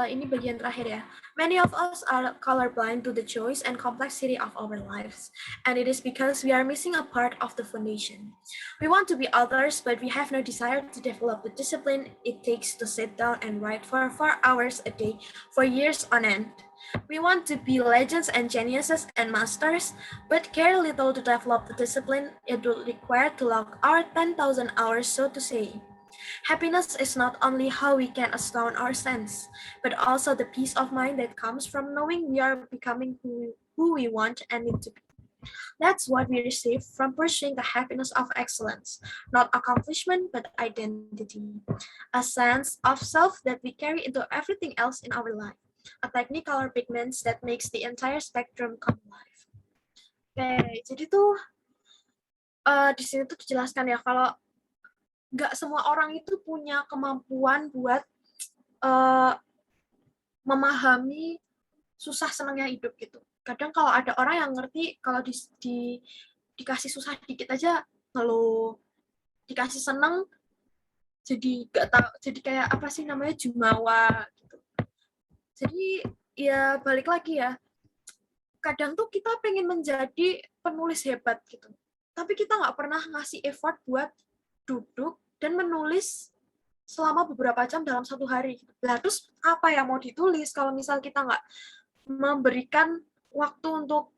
ini bagian terakhir ya. Many of us are colorblind to the choice and complexity of our lives, and it is because we are missing a part of the foundation. We want to be others, but we have no desire to develop the discipline it takes to sit down and write for 4 hours a day for years on end. We want to be legends and geniuses and masters, but care little to develop the discipline it will require to log our 10,000 hours, so to say. Happiness is not only how we can astound our sense, but also the peace of mind that comes from knowing we are becoming who we want and need to be. That's what we receive from pursuing the happiness of excellence, not accomplishment, but identity. A sense of self that we carry into everything else in our life. A technicolor pigments that makes the entire spectrum come alive. Oke, jadi tuh di sini tuh dijelaskan ya kalau nggak semua orang itu punya kemampuan buat memahami susah senangnya hidup gitu. Kadang kalau ada orang yang ngerti kalau dikasih susah dikit aja ngeluh, dikasih seneng jadi nggak tahu, jadi kayak apa sih namanya jumawa gitu. Jadi ya balik lagi ya, kadang tuh kita pengen menjadi penulis hebat gitu, tapi kita nggak pernah ngasih effort buat duduk dan menulis selama beberapa jam dalam satu hari. Nah, terus apa yang mau ditulis kalau misal kita nggak memberikan waktu untuk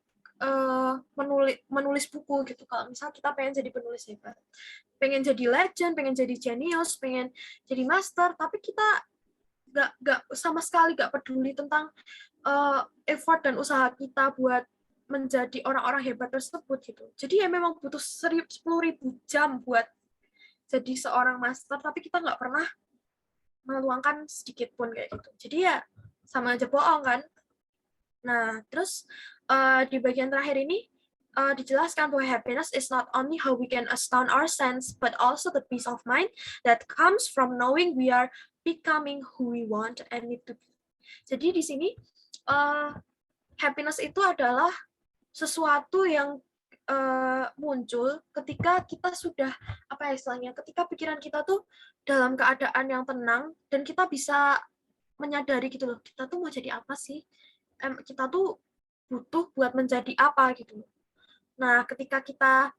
menulis buku gitu. Kalau misal kita pengen jadi penulis hebat, pengen jadi legend, pengen jadi genius, pengen jadi master, tapi kita nggak sama sekali nggak peduli tentang effort dan usaha kita buat menjadi orang-orang hebat tersebut gitu. Jadi ya memang butuh 10.000 jam buat jadi seorang master, tapi kita nggak pernah meluangkan sedikit pun kayak gitu. Jadi ya sama aja bohong kan. Nah, terus di bagian terakhir ini dijelaskan bahwa happiness is not only how we can astound our sense, but also the peace of mind that comes from knowing we are becoming who we want and need to be. Jadi di sini happiness itu adalah sesuatu yang muncul ketika kita sudah apa ya istilahnya, ketika pikiran kita tuh dalam keadaan yang tenang dan kita bisa menyadari gitu loh, kita tuh mau jadi apa sih, kita tuh butuh buat menjadi apa gitu. Nah ketika kita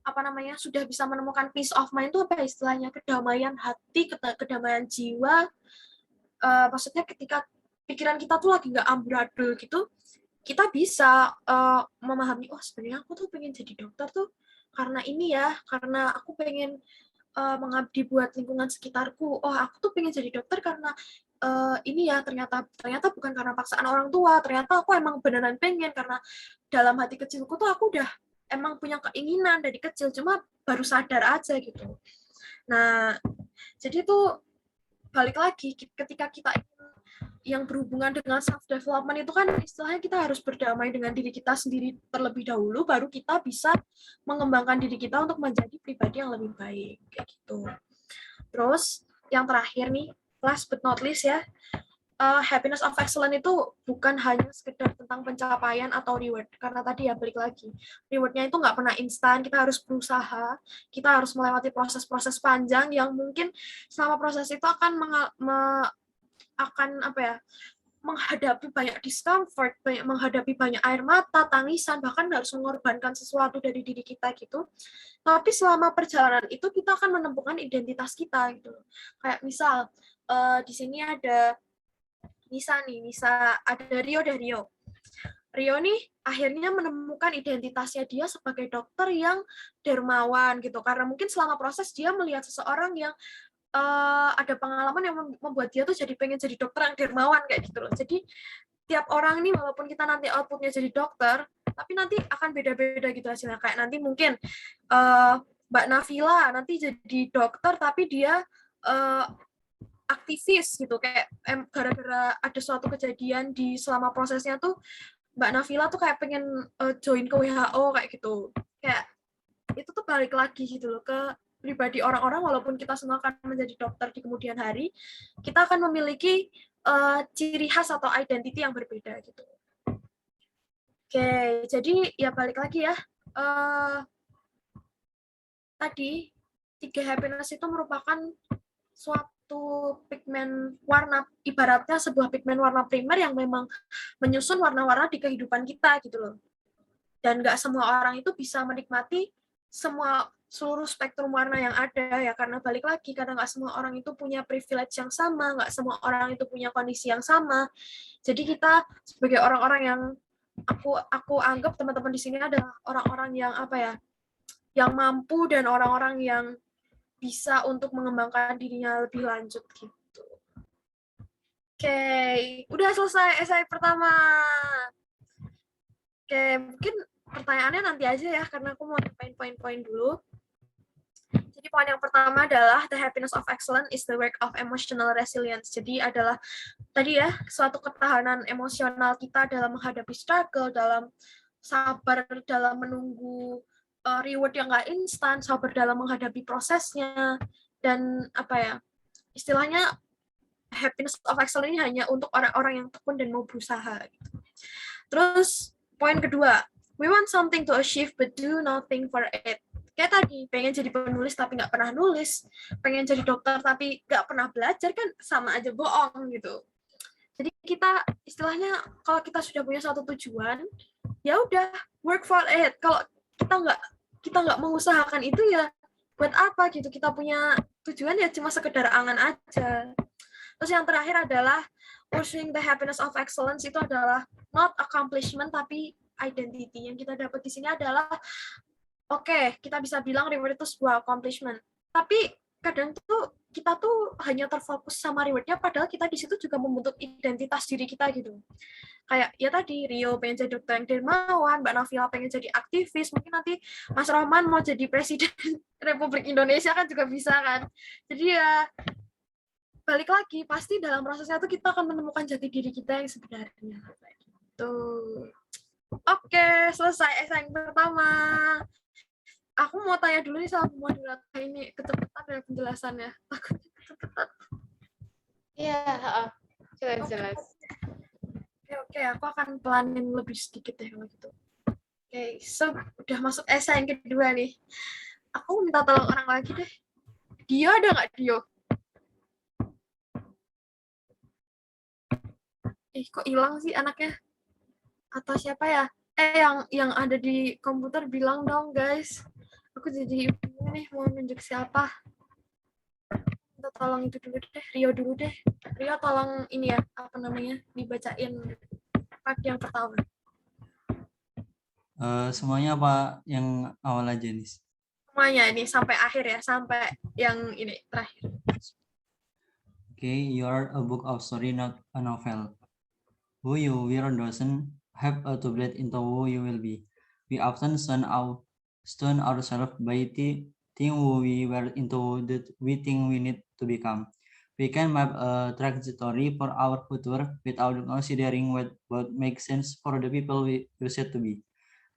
apa namanya sudah bisa menemukan peace of mind itu apa istilahnya, kedamaian hati, kedamaian jiwa, maksudnya ketika pikiran kita tuh lagi nggak amburadul gitu, kita bisa memahami, oh sebenarnya aku tuh pengen jadi dokter tuh karena ini ya, karena aku pengen mengabdi buat lingkungan sekitarku. Oh aku tuh pengen jadi dokter karena ini ya, ternyata bukan karena paksaan orang tua, ternyata aku emang beneran pengen karena dalam hati kecilku tuh aku udah emang punya keinginan dari kecil, cuma baru sadar aja gitu. Nah jadi tuh balik lagi ketika kita yang berhubungan dengan self development itu kan istilahnya kita harus berdamai dengan diri kita sendiri terlebih dahulu, baru kita bisa mengembangkan diri kita untuk menjadi pribadi yang lebih baik kayak gitu. Terus yang terakhir nih, last but not least ya, happiness of excellence itu bukan hanya sekedar tentang pencapaian atau reward, karena tadi ya balik lagi, rewardnya itu nggak pernah instan, kita harus berusaha, kita harus melewati proses-proses panjang yang mungkin selama proses itu akan menghadapi banyak discomfort, menghadapi banyak air mata, tangisan, bahkan harus mengorbankan sesuatu dari diri kita gitu. Tapi selama perjalanan itu kita akan menemukan identitas kita gitu. Kayak misal di sini ada Nisa ada Rio dan Rio. Rio nih akhirnya menemukan identitasnya dia sebagai dokter yang dermawan gitu, karena mungkin selama proses dia melihat seseorang yang ada pengalaman yang membuat dia tuh jadi pengen jadi dokter yang dermawan kayak gitu loh. Jadi tiap orang nih walaupun kita nanti outputnya jadi dokter, tapi nanti akan beda-beda gitu hasilnya. Kayak nanti mungkin Mbak Nafila nanti jadi dokter tapi dia aktivis gitu, kayak gara-gara ada suatu kejadian di selama prosesnya tuh Mbak Nafila tuh kayak pengen join ke WHO kayak gitu. Kayak itu tuh balik lagi gitu loh ke pribadi orang-orang, walaupun kita semua akan menjadi dokter di kemudian hari, kita akan memiliki ciri khas atau identity yang berbeda gitu. Oke, jadi ya balik lagi ya. Tadi 3 happiness itu merupakan suatu pigmen warna, ibaratnya sebuah pigmen warna primer yang memang menyusun warna-warna di kehidupan kita gitu loh. Dan nggak semua orang itu bisa menikmati seluruh spektrum warna yang ada ya, karena balik lagi karena nggak semua orang itu punya privilege yang sama, nggak semua orang itu punya kondisi yang sama. Jadi kita sebagai orang-orang yang aku anggap teman-teman di sini adalah orang-orang yang apa ya, yang mampu dan orang-orang yang bisa untuk mengembangkan dirinya lebih lanjut gitu. Oke, udah selesai esai pertama. Oke, mungkin pertanyaannya nanti aja ya, karena aku mau nyampain poin-poin dulu. Jadi poin yang pertama adalah the happiness of excellence is the work of emotional resilience. Jadi adalah tadi ya, suatu ketahanan emosional kita dalam menghadapi struggle, dalam sabar dalam menunggu reward yang nggak instan, sabar dalam menghadapi prosesnya, dan apa ya, istilahnya happiness of excellence ini hanya untuk orang-orang yang tekun dan mau berusaha. Gitu. Terus poin kedua, we want something to achieve but do nothing for it. Kayak tadi, pengen jadi penulis tapi nggak pernah nulis, pengen jadi dokter tapi nggak pernah belajar, kan sama aja bohong gitu. Jadi kita istilahnya kalau kita sudah punya satu tujuan, ya udah work for it. Kalau kita nggak mengusahakan itu ya buat apa gitu. Kita punya tujuan ya cuma sekedar angan aja. Terus yang terakhir adalah pursuing the happiness of excellence, itu adalah not accomplishment tapi identity. Yang kita dapat di sini adalah oke, kita bisa bilang reward itu sebuah accomplishment. Tapi kadang tuh kita tuh hanya terfokus sama rewardnya, padahal kita di situ juga membentuk identitas diri kita gitu. Kayak ya tadi, Rio pengen jadi dokter yang dermawan, Mbak Nafila pengen jadi aktivis, mungkin nanti Mas Rohman mau jadi presiden Republik Indonesia kan juga bisa kan. Jadi ya balik lagi, pasti dalam prosesnya tuh kita akan menemukan jati diri kita yang sebenarnya. Gitu. Oke, selesai esai yang pertama. Aku mau tanya dulu nih sama moderator ini, kecepatan ya penjelasannya. Takutnya kecepatan. Iya, jelas. Oke, aku akan pelanin lebih sedikit ya kalau gitu. Oke, so udah masuk esai yang kedua nih. Aku minta tolong orang lagi deh. Dio ada nggak, Dio? Kok hilang sih anaknya? Atau siapa ya? Yang ada di komputer bilang dong, guys. Aku jadi ibu nih, mau nunjuk siapa. Minta tolong itu dulu deh, Rio dulu deh. Rio tolong ini ya, apa namanya, dibacain part yang pertama. Semuanya apa yang awal aja nih? Semuanya ini sampai akhir ya, sampai yang ini terakhir. Okay, you are a book of story, not a novel. Who you were doesn't have to bleed into who you will be. We often stun ourselves by the thing we were into that we think we need to become. We can map a trajectory for our future without considering what makes sense for the people we said to be.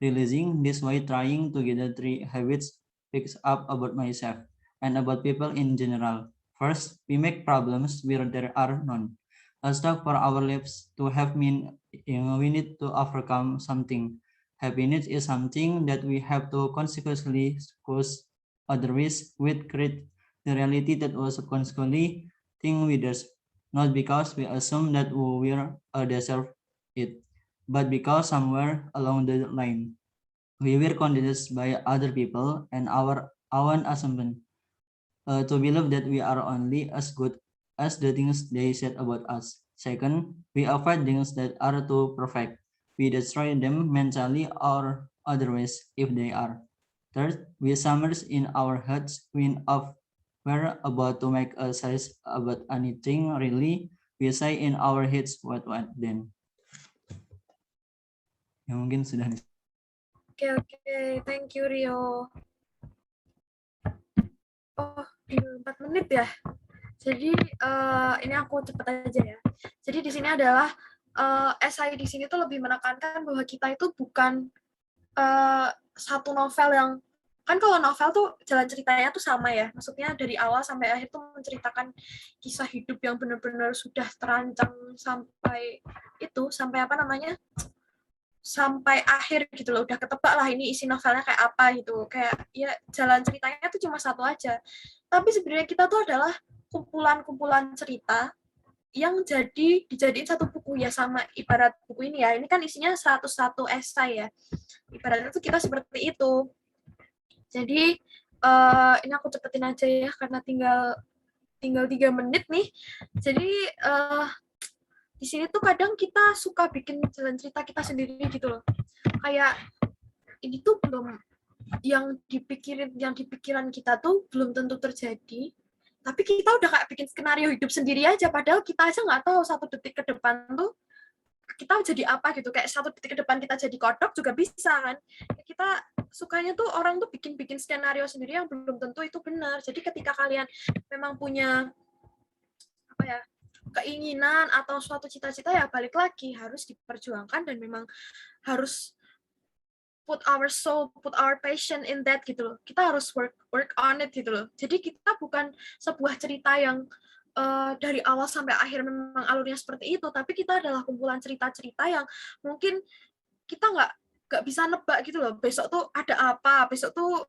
Realizing this way, trying to gather 3 habits picks up about myself and about people in general. First, we make problems where there are none. Let's talk for our lives to have mean we need to overcome something. Happiness is something that we have to consequently cause, otherwise we'd create the reality that was consequently thing with us, not because we assume that we deserve it, but because somewhere along the line we were conditioned by other people and our own assumption to believe that we are only as good as the things they said about us. Second, we avoid things that are too perfect. We destroy them mentally or otherwise if they are. Third, we summers in our heads when we're about to make a choice about anything really. We say in our heads what then. yang mungkin sudah Oke, thank you Rio. Oh, 4 menit ya. Jadi ini aku cepet aja ya. Jadi di sini adalah esai di sini tuh lebih menekankan bahwa kita itu bukan satu novel yang, kan kalau novel tuh jalan ceritanya tuh sama ya, maksudnya dari awal sampai akhir tuh menceritakan kisah hidup yang benar-benar sudah terancang sampai apa namanya, sampai akhir gitu loh, udah ketebak lah ini isi novelnya kayak apa gitu, kayak ya jalan ceritanya tuh cuma satu aja. Tapi sebenarnya kita tuh adalah kumpulan-kumpulan cerita yang dijadiin satu buku ya, sama ibarat buku ini ya, ini kan isinya 101 esai ya, ibaratnya tuh kita seperti itu. Jadi ini aku cepetin aja ya karena tinggal 3 menit nih. Jadi di sini tuh kadang kita suka bikin jalan cerita kita sendiri gitu loh. Kayak ini tuh belum, yang di pikiran kita tuh belum tentu terjadi. Tapi kita udah kayak bikin skenario hidup sendiri aja, padahal kita aja nggak tahu 1 detik ke depan tuh kita jadi apa gitu. Kayak 1 detik ke depan kita jadi kodok juga bisa kan. Kita sukanya tuh orang tuh bikin skenario sendiri yang belum tentu itu benar. Jadi ketika kalian memang punya apa ya, keinginan atau suatu cita-cita, ya balik lagi harus diperjuangkan dan memang harus put our soul, put our passion in that gitu loh. Kita harus work on it gitu loh. Jadi kita bukan sebuah cerita yang dari awal sampai akhir memang alurnya seperti itu, tapi kita adalah kumpulan cerita-cerita yang mungkin kita nggak bisa nebak gitu loh. Besok tuh ada apa? Besok tuh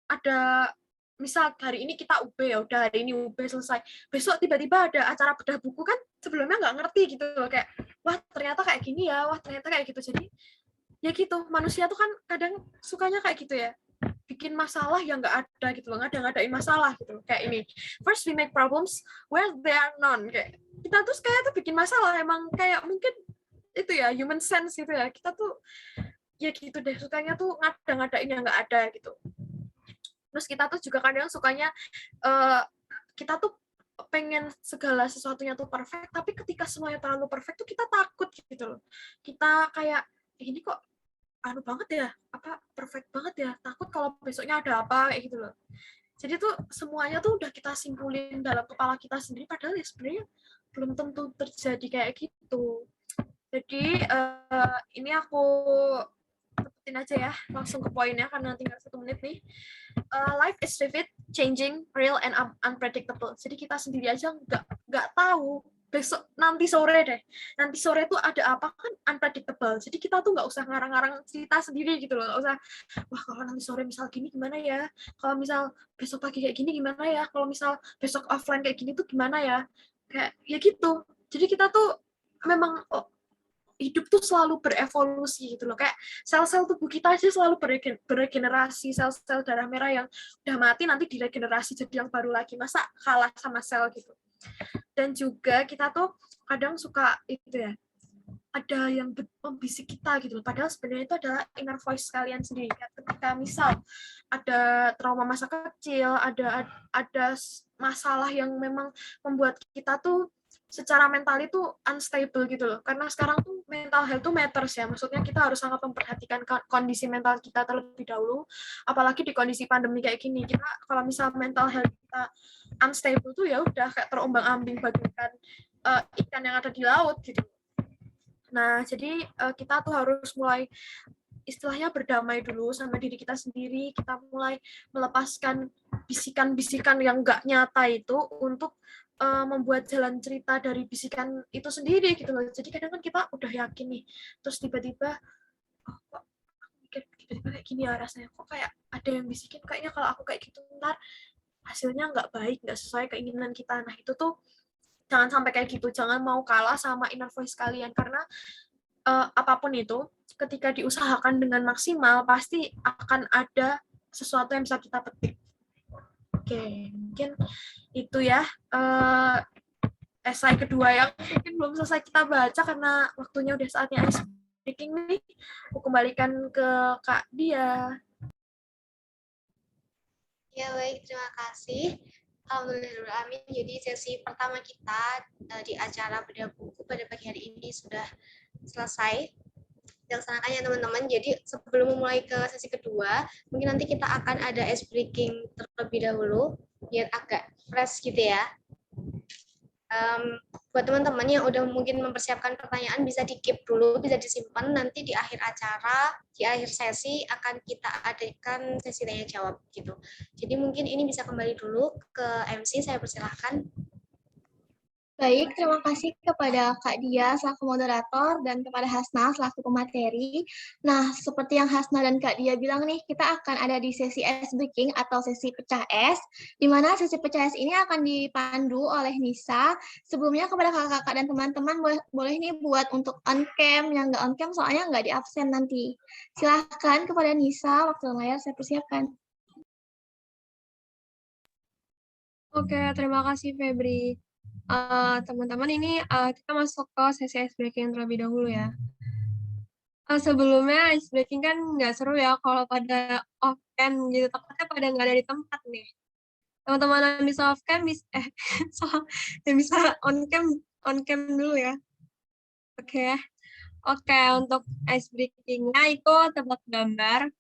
ada, misal hari ini kita UB, ya udah hari ini UB selesai. Besok tiba-tiba ada acara bedah buku, kan sebelumnya nggak ngerti gitu loh, kayak wah ternyata kayak gini ya, wah ternyata kayak gitu. Jadi ya gitu, manusia tuh kan kadang sukanya kayak gitu ya, bikin masalah yang nggak ada gitu loh, ngadain masalah gitu. Kayak ini, first we make problems where there are none. Kayak kita tuh kayak tuh bikin masalah, emang kayak mungkin itu ya human sense gitu ya, kita tuh ya gitu deh, sukanya tuh ngadain yang nggak ada gitu. Terus kita tuh juga kadang sukanya kita tuh pengen segala sesuatunya tuh perfect, tapi ketika semuanya terlalu perfect tuh kita takut gitu loh. Kita kayak ini kok anu banget ya, apa perfect banget ya, takut kalau besoknya ada apa kayak gitu loh. Jadi tuh semuanya tuh udah kita simpulin dalam kepala kita sendiri, padahal ya sebenarnya belum tentu terjadi kayak gitu. Jadi ini aku tepetin aja ya, langsung ke poinnya karena tinggal 1 menit nih. Life is vivid, changing, real, and unpredictable. Jadi kita sendiri aja nggak tahu besok, nanti sore tuh ada apa, kan unpredictable. Jadi kita tuh nggak usah ngarang-ngarang cerita sendiri gitu loh, nggak usah wah kalau nanti sore misal gini gimana ya, kalau misal besok pagi kayak gini gimana ya, kalau misal besok offline kayak gini tuh gimana ya, kayak ya gitu. Jadi kita tuh memang hidup tuh selalu berevolusi gitu loh, kayak sel-sel tubuh kita aja selalu beregenerasi. Sel-sel darah merah yang udah mati nanti diregenerasi jadi yang baru lagi, masa kalah sama sel gitu. Dan juga kita tuh kadang suka itu ya, ada yang membisik kita gitu loh, padahal sebenarnya itu adalah inner voice kalian sendiri. Ketika misal ada trauma masa kecil, ada masalah yang memang membuat kita tuh secara mental itu unstable gitu loh, karena sekarang tuh mental health tuh matters ya, maksudnya kita harus sangat memperhatikan kondisi mental kita terlebih dahulu, apalagi di kondisi pandemi kayak gini. Kita kalau misal mental health kita unstable tuh ya udah kayak terombang-ambing bagaikan ikan yang ada di laut gitu. Nah jadi kita tuh harus mulai istilahnya berdamai dulu sama diri kita sendiri, kita mulai melepaskan bisikan-bisikan yang nggak nyata itu untuk membuat jalan cerita dari bisikan itu sendiri gitu loh. Jadi kadang kan kita udah yakin nih, terus tiba-tiba oh, kok tiba-tiba kayak gini ya rasanya, kok kayak ada yang bisikin kayaknya kalau aku kayak gitu ntar hasilnya nggak baik, nggak sesuai keinginan kita. Nah itu tuh jangan sampai kayak gitu, jangan mau kalah sama inner voice kalian, karena apapun itu ketika diusahakan dengan maksimal pasti akan ada sesuatu yang bisa kita petik. Oke, mungkin itu ya esai kedua yang mungkin belum selesai kita baca karena waktunya udah saatnya ice breaking nih. Aku kembalikan ke Kak Dia. Ya baik, terima kasih. Alhamdulillah. Jadi sesi pertama kita di acara bedah buku pada pagi hari ini sudah selesai. dilaksanakan ya teman-teman. Jadi sebelum memulai ke sesi kedua, mungkin nanti kita akan ada ice breaking terlebih dahulu, biar agak fresh gitu ya. Buat teman-teman yang udah mungkin mempersiapkan pertanyaan, bisa di-keep dulu, bisa disimpan, nanti di akhir acara, di akhir sesi akan kita adakan sesi tanya jawab gitu. Jadi mungkin ini bisa kembali dulu ke MC, saya persilahkan. Baik, terima kasih kepada Kak Dia selaku moderator dan kepada Hasna selaku pemateri. Nah, seperti yang Hasna dan Kak Dia bilang nih, kita akan ada di sesi ice breaking atau sesi pecah es, di mana sesi pecah es ini akan dipandu oleh Nisa. Sebelumnya kepada kakak-kakak dan teman-teman boleh nih buat untuk on cam, yang nggak on cam soalnya nggak di absen nanti. Silahkan kepada Nisa, waktu layar saya persiapkan. Oke, terima kasih Febri. Teman-teman, ini kita masuk ke sesi ice breaking terlebih dahulu ya. Sebelumnya ice breaking kan nggak seru ya kalau pada off cam gitu, takutnya pada nggak ada di tempat nih. Teman-teman yang bisa off cam yang bisa on cam dulu ya. Oke, untuk ice breaking-nya itu tebak gambar.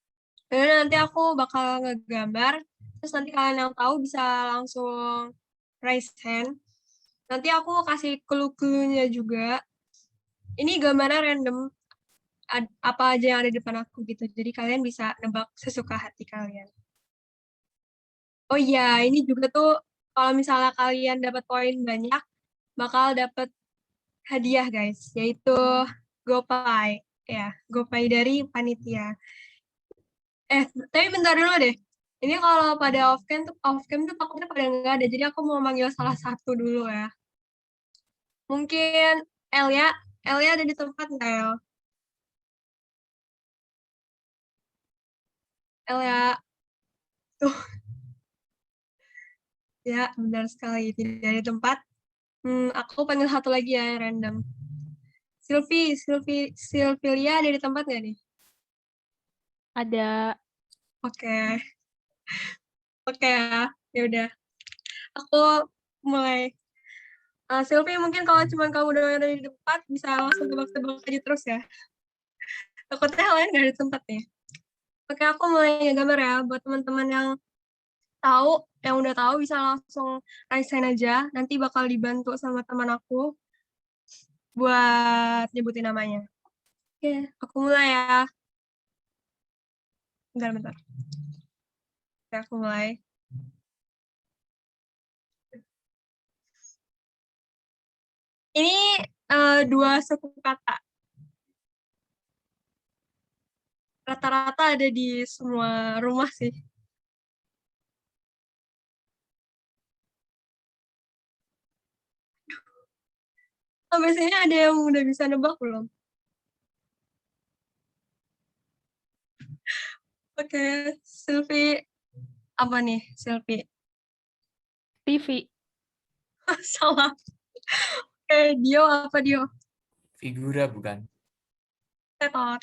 Jadi nanti aku bakal ngegambar, terus nanti kalian yang tahu bisa langsung raise hand. Nanti aku kasih clue-cluenya juga. Ini gambarnya random, apa aja yang ada di depan aku gitu. Jadi kalian bisa nebak sesuka hati kalian. Oh iya, ini juga tuh kalau misalnya kalian dapat poin banyak, bakal dapat hadiah guys, yaitu GoPay. Ya, GoPay dari panitia. Tapi bentar dulu deh. Ini kalau pada off cam tuh takutnya pada nggak ada. Jadi aku mau manggil salah satu dulu ya. Mungkin Elia ada di tempat nggak El? Elia, tuh ya benar sekali tidak di tempat. Aku panggil satu lagi ya random. Sylvia ada di tempat nggak nih? Ada. Oke ya, ya udah. Aku mulai. Sylvie, mungkin kalau cuma kamu doang ada di tempat, bisa langsung tebak-tebak aja terus ya. Takutnya lain nggak ada tempat nih. Oke, aku mulai gambar ya. Buat teman-teman yang udah tahu bisa langsung raise hand aja. Nanti bakal dibantu sama teman aku buat nyebutin namanya. Oke, aku mulai ya. Bentar. Oke, aku mulai. Ini dua suku kata. Rata-rata ada di semua rumah sih. Sampai sini ada yang udah bisa nebak belum? Oke, Sylvie. Apa nih, Sylvie? TV. Salah. Oke, Dio apa Dio? Figura bukan?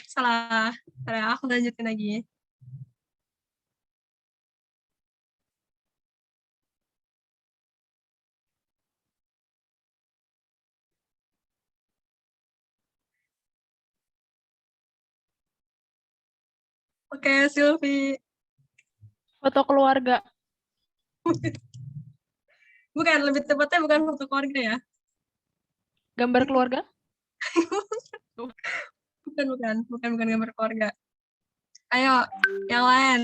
Salah. Aku lanjutin lagi. Oke, Sylvie. Foto keluarga. Bukan, lebih tepatnya bukan foto keluarga ya. Gambar keluarga? Bukan gambar keluarga. Ayo, yang lain.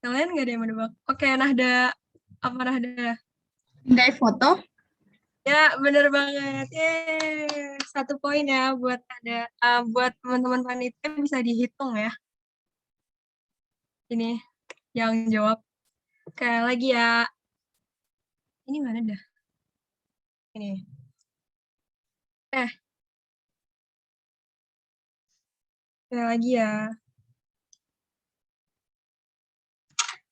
Yang lain nggak ada yang menebak. Oke, Nahda. Apa Nahda? Dari foto? Ya, bener banget. Yeay. 1 poin ya buat buat teman-teman panitia bisa dihitung ya. Ini yang jawab. Oke, lagi ya. Ini mana dah? Ini. Oke, lagi ya.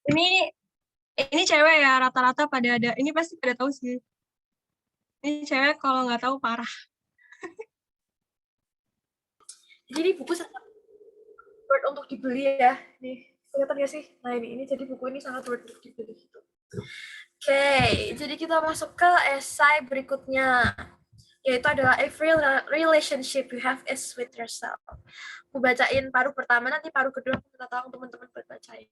Ini cewek ya, rata-rata pada ada. Ini pasti pada tahu sih. Ini cewek kalau nggak tahu parah. Jadi buku sangat worth untuk dibeli ya. Nih, kelihatan nggak sih? Nah ini jadi buku ini sangat worth untuk dibeli gitu. Oke, jadi kita masuk ke esai berikutnya. yaitu adalah every relationship you have is with yourself. Aku bacain paruh pertama, nanti paruh kedua aku minta tolong teman-teman buat bacain.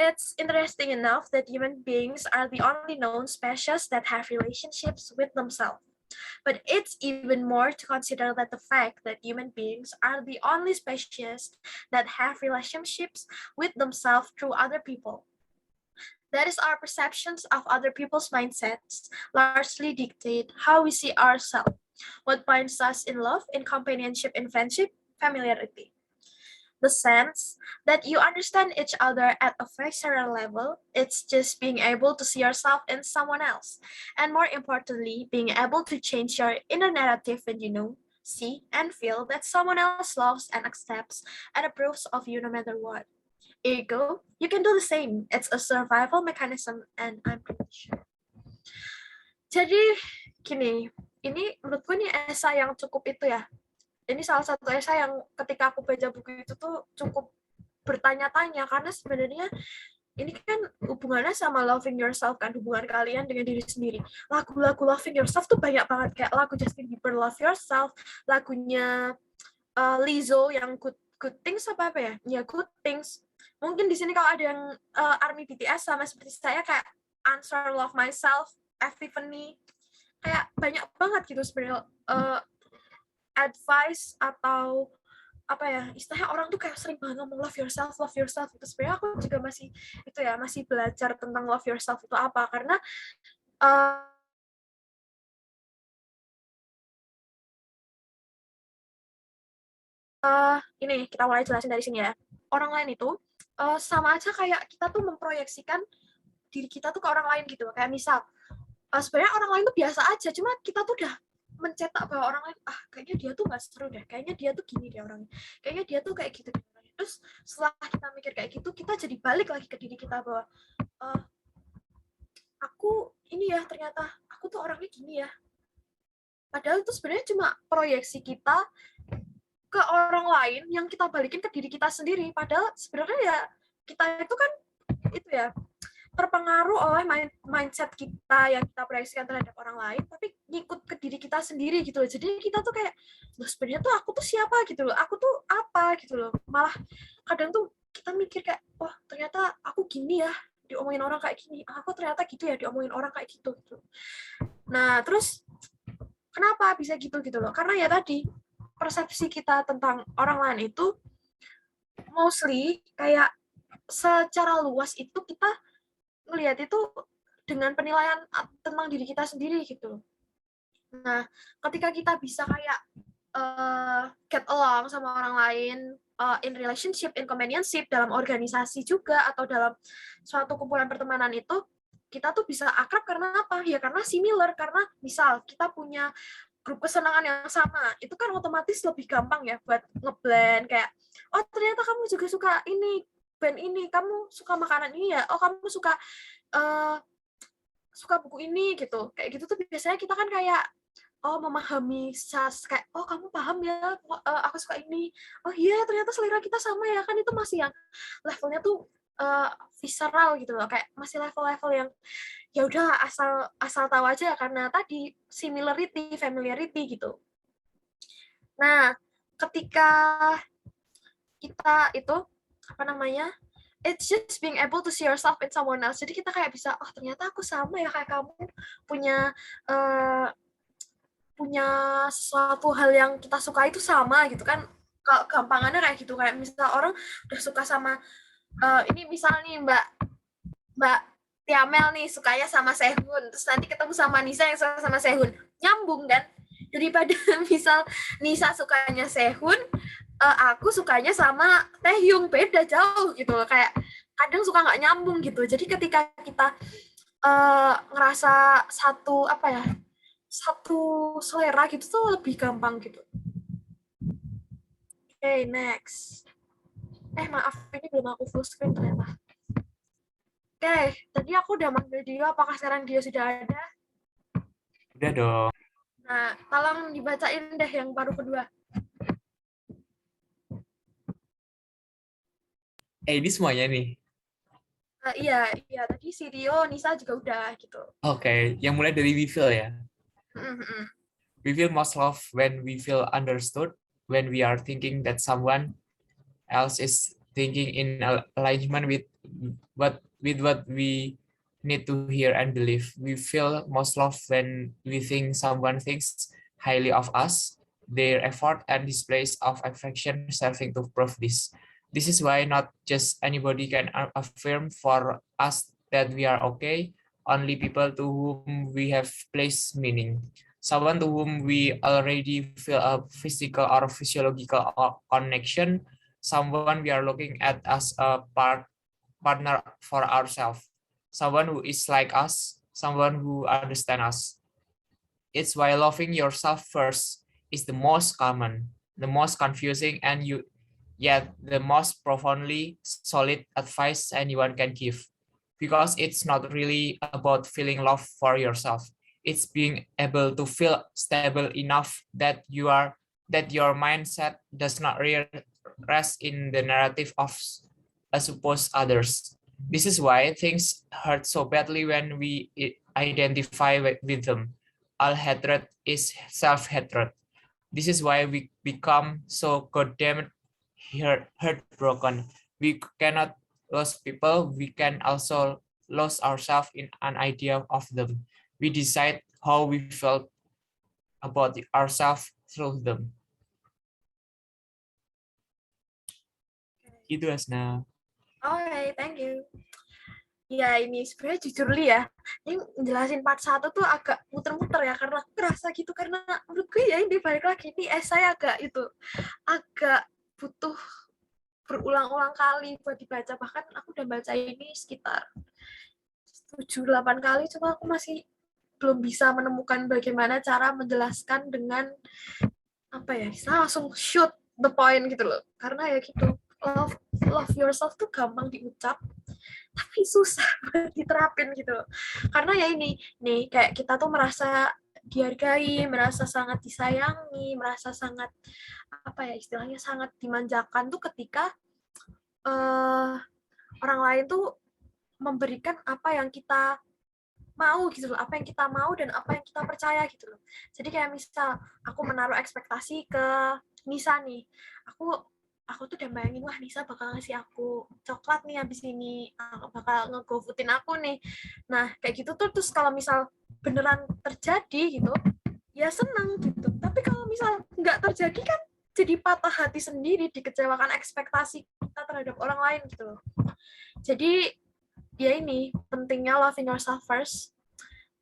It's interesting enough that human beings are the only known species that have relationships with themselves. But it's even more to consider that the fact that human beings are the only species that have relationships with themselves through other people. That is, our perceptions of other people's mindsets largely dictate how we see ourselves, what binds us in love, in companionship, in friendship, familiarity. The sense that you understand each other at a visceral level, it's just being able to see yourself in someone else. And more importantly, being able to change your inner narrative when you know, see, and feel that someone else loves and accepts and approves of you no matter what. Ego, you can do the same. It's a survival mechanism and I'm pretty sure. Jadi gini, ini menurutku ini esai yang cukup itu ya. Ini salah satu esai yang ketika aku baca buku itu tuh cukup bertanya-tanya karena sebenarnya ini kan hubungannya sama loving yourself kan, hubungan kalian dengan diri sendiri. Lagu-lagu loving yourself tuh banyak banget, kayak lagu Justin Bieber Love Yourself, lagunya Lizzo yang Good Things apa ya? Ya Good Things. Mungkin di sini kalau ada yang ARMY BTS sama seperti saya kayak Answer Love Myself, Epiphany, kayak banyak banget gitu sebenarnya advice atau apa ya, istilahnya orang tuh kayak sering banget ngomong love yourself itu sebenarnya aku juga masih belajar tentang love yourself itu apa, karena ini kita mulai jelasin dari sini ya. Orang lain itu sama aja kayak kita tuh memproyeksikan diri kita tuh ke orang lain gitu. Kayak misal sebenarnya orang lain tuh biasa aja, cuma kita tuh udah mencetak bahwa orang lain kayaknya dia tuh nggak seru deh, kayaknya dia tuh gini deh orangnya, kayaknya dia tuh kayak gitu deh orangnya. Terus setelah kita mikir kayak gitu, kita jadi balik lagi ke diri kita bahwa aku ini ya, ternyata aku tuh orangnya gini ya. Padahal itu sebenarnya cuma proyeksi kita ke orang lain yang kita balikin ke diri kita sendiri. Padahal sebenarnya ya kita itu kan itu ya terpengaruh oleh mindset kita yang kita proyeksikan terhadap orang lain, tapi ngikut ke diri kita sendiri gitu loh. Jadi kita tuh kayak, loh sebenarnya tuh aku tuh siapa gitu loh, aku tuh apa gitu loh. Malah kadang tuh kita mikir kayak, wah ternyata aku gini ya, diomongin orang kayak gini, aku ternyata gitu ya, diomongin orang kayak gitu. Nah terus kenapa bisa gitu loh? Karena ya tadi persepsi kita tentang orang lain itu mostly kayak secara luas itu kita melihat itu dengan penilaian tentang diri kita sendiri gitu. Nah, ketika kita bisa kayak get along sama orang lain, in relationship, in companionship, dalam organisasi juga atau dalam suatu kumpulan pertemanan itu, kita tuh bisa akrab karena apa? Ya karena similar, karena misal kita punya grup kesenangan yang sama, itu kan otomatis lebih gampang ya buat ngeblend kayak, oh ternyata kamu juga suka ini, band ini, kamu suka makanan ini ya, oh kamu suka buku ini gitu. Kayak gitu tuh biasanya kita kan kayak memahami kayak, oh kamu paham ya, aku suka ini, oh iya ternyata selera kita sama ya, kan itu masih yang levelnya tuh visceral gitu loh, kayak masih level-level yang ya udah asal tahu aja karena tadi similarity, familiarity gitu. Nah, ketika kita itu it's just being able to see yourself in someone else. Jadi kita kayak bisa, oh ternyata aku sama ya kayak kamu, punya sesuatu hal yang kita suka itu sama gitu kan. Gampangannya kayak gitu, kayak misal orang udah suka sama ini misal nih Mbak Tiamel nih sukanya sama Sehun, terus nanti ketemu sama Nisa yang suka sama Sehun, nyambung kan? Daripada misal Nisa sukanya Sehun, aku sukanya sama Taehyung, beda jauh gitu loh, kayak kadang suka nggak nyambung gitu. Jadi ketika kita ngerasa satu selera gitu tuh lebih gampang gitu. Okay, next. Maaf, ini belum aku full screen ternyata. Oke, tadi aku udah manggil Dio, apakah sekarang Dio sudah ada? Udah dong. Nah, tolong dibacain deh yang baru kedua. Ini semuanya nih? Iya, tadi si Dio, Nisa juga udah gitu. Oke, yang mulai dari We Feel ya? We feel most love when we feel understood, when we are thinking that someone else is thinking in alignment with what we need to hear and believe. We feel most love when we think someone thinks highly of us, their effort and displays of affection serving to prove this. This is why not just anybody can affirm for us that we are okay, only people to whom we have placed meaning. Someone to whom we already feel a physical or physiological connection, someone we are looking at as a partner for ourselves, someone who is like us, someone who understands us. It's why loving yourself first is the most common, the most confusing, and yet the most profoundly solid advice anyone can give. Because it's not really about feeling love for yourself. It's being able to feel stable enough that your mindset does not rest in the narrative of supposed others. This is why things hurt so badly when we identify with them. All hatred is self-hatred. This is why we become so goddamn heartbroken. We cannot lose people. We can also lose ourselves in an idea of them. We decide how we felt about ourselves through them. Gitu Asna. Oke, thank you. Ya ini sebenarnya jujur Li ya, ini jelasin part 1 tuh agak muter-muter ya, karena aku ngerasa gitu, karena menurut gue ya ini balik lagi, ini esai agak butuh berulang-ulang kali buat dibaca, bahkan aku udah baca ini sekitar 7-8 kali, cuma aku masih belum bisa menemukan bagaimana cara menjelaskan dengan langsung shoot the point gitu loh, karena ya gitu, love yourself tuh gampang diucap tapi susah buat diterapin gitu loh. Karena ya ini nih, kayak kita tuh merasa dihargai, merasa sangat disayangi, merasa sangat istilahnya sangat dimanjakan tuh ketika orang lain tuh memberikan apa yang kita mau gitu loh, apa yang kita mau dan apa yang kita percaya gitu loh. Jadi kayak misal aku menaruh ekspektasi ke Nisa nih, aku tuh udah bayangin, wah Nisa bakal ngasih aku coklat nih habis ini, bakal nge-GoFoodin aku nih. Nah kayak gitu tuh, terus kalau misal beneran terjadi gitu, ya seneng gitu. Tapi kalau misal nggak terjadi kan jadi patah hati sendiri, dikecewakan ekspektasi kita terhadap orang lain gitu loh. Jadi ya ini pentingnya loving yourself first,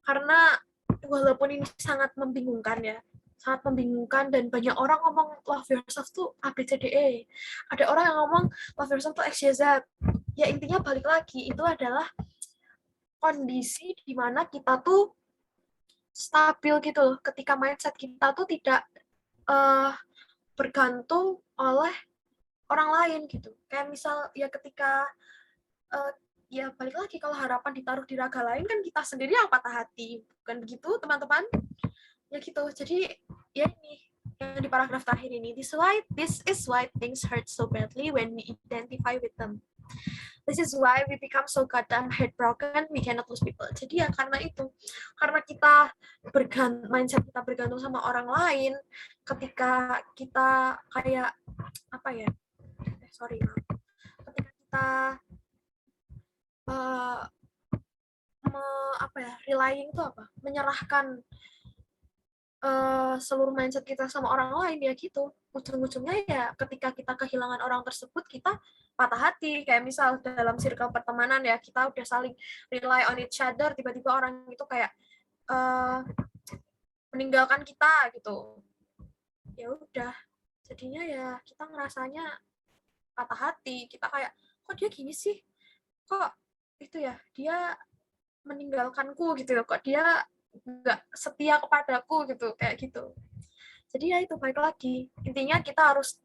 karena walaupun ini sangat membingungkan ya, sangat membingungkan, dan banyak orang ngomong love yourself tuh ABCDE. Ada orang yang ngomong love yourself tuh XYZ. Ya intinya balik lagi, itu adalah kondisi di mana kita tuh stabil gitu loh, ketika mindset kita tuh tidak bergantung oleh orang lain gitu. Kayak misal ya ketika ya balik lagi, kalau harapan ditaruh di raga lain kan kita sendiri yang patah hati, bukan begitu teman-teman? Ya gitu. Jadi ya ini yang di paragraf terakhir ini, this is why things hurt so badly when we identify with them. This is why we become so goddamn heartbroken, we cannot lose people. Jadi ya karena itu, karena kita mindset kita bergantung sama orang lain, ketika kita kayak ketika kita relying itu menyerahkan seluruh mindset kita sama orang lain, ya gitu, ujung-ujungnya ya ketika kita kehilangan orang tersebut, kita patah hati. Kayak misal dalam circle pertemanan ya, kita udah saling rely on each other, tiba-tiba orang itu kayak meninggalkan kita gitu, ya udah, jadinya ya kita ngerasanya patah hati. Kita kayak, kok dia gini sih, kok itu ya, dia meninggalkanku gitu, kok dia nggak setia kepadaku gitu, kayak gitu. Jadi ya itu, balik lagi, intinya kita harus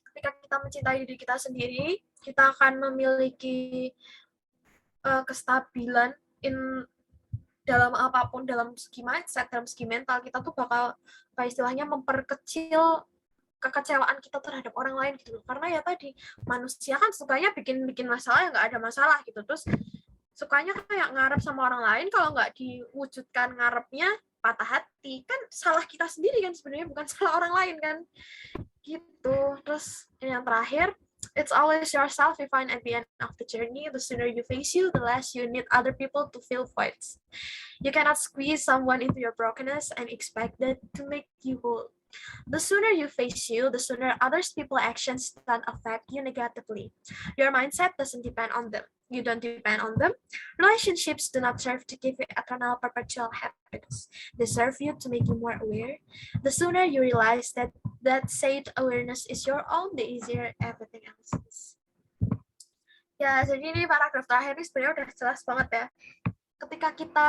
ketika kita mencintai diri kita sendiri, kita akan memiliki kestabilan dalam apapun, dalam segi mindset, dalam segi mental. Kita tuh bakal istilahnya memperkecil kekecewaan kita terhadap orang lain gitu loh. Karena ya tadi, manusia kan sukanya bikin masalah yang nggak ada masalah gitu, terus sukanya kayak ngarep sama orang lain, kalau nggak diwujudkan ngarepnya patah hati, kan salah kita sendiri kan sebenarnya, bukan salah orang lain kan. Gitu. Terus yang terakhir, it's always yourself you find at the end of the journey. The sooner you face you, the less you need other people to fill voids. You cannot squeeze someone into your brokenness and expect that to make you whole. The sooner you face you, the sooner others people's actions don't affect you negatively. Your mindset doesn't depend on them. You don't depend on them. Relationships do not serve to give you eternal perpetual happiness. They serve you to make you more aware. The sooner you realize that said awareness is your own, the easier everything else is. Ya, jadi ini paragraf terakhir ini sebenarnya udah jelas banget ya. Ketika kita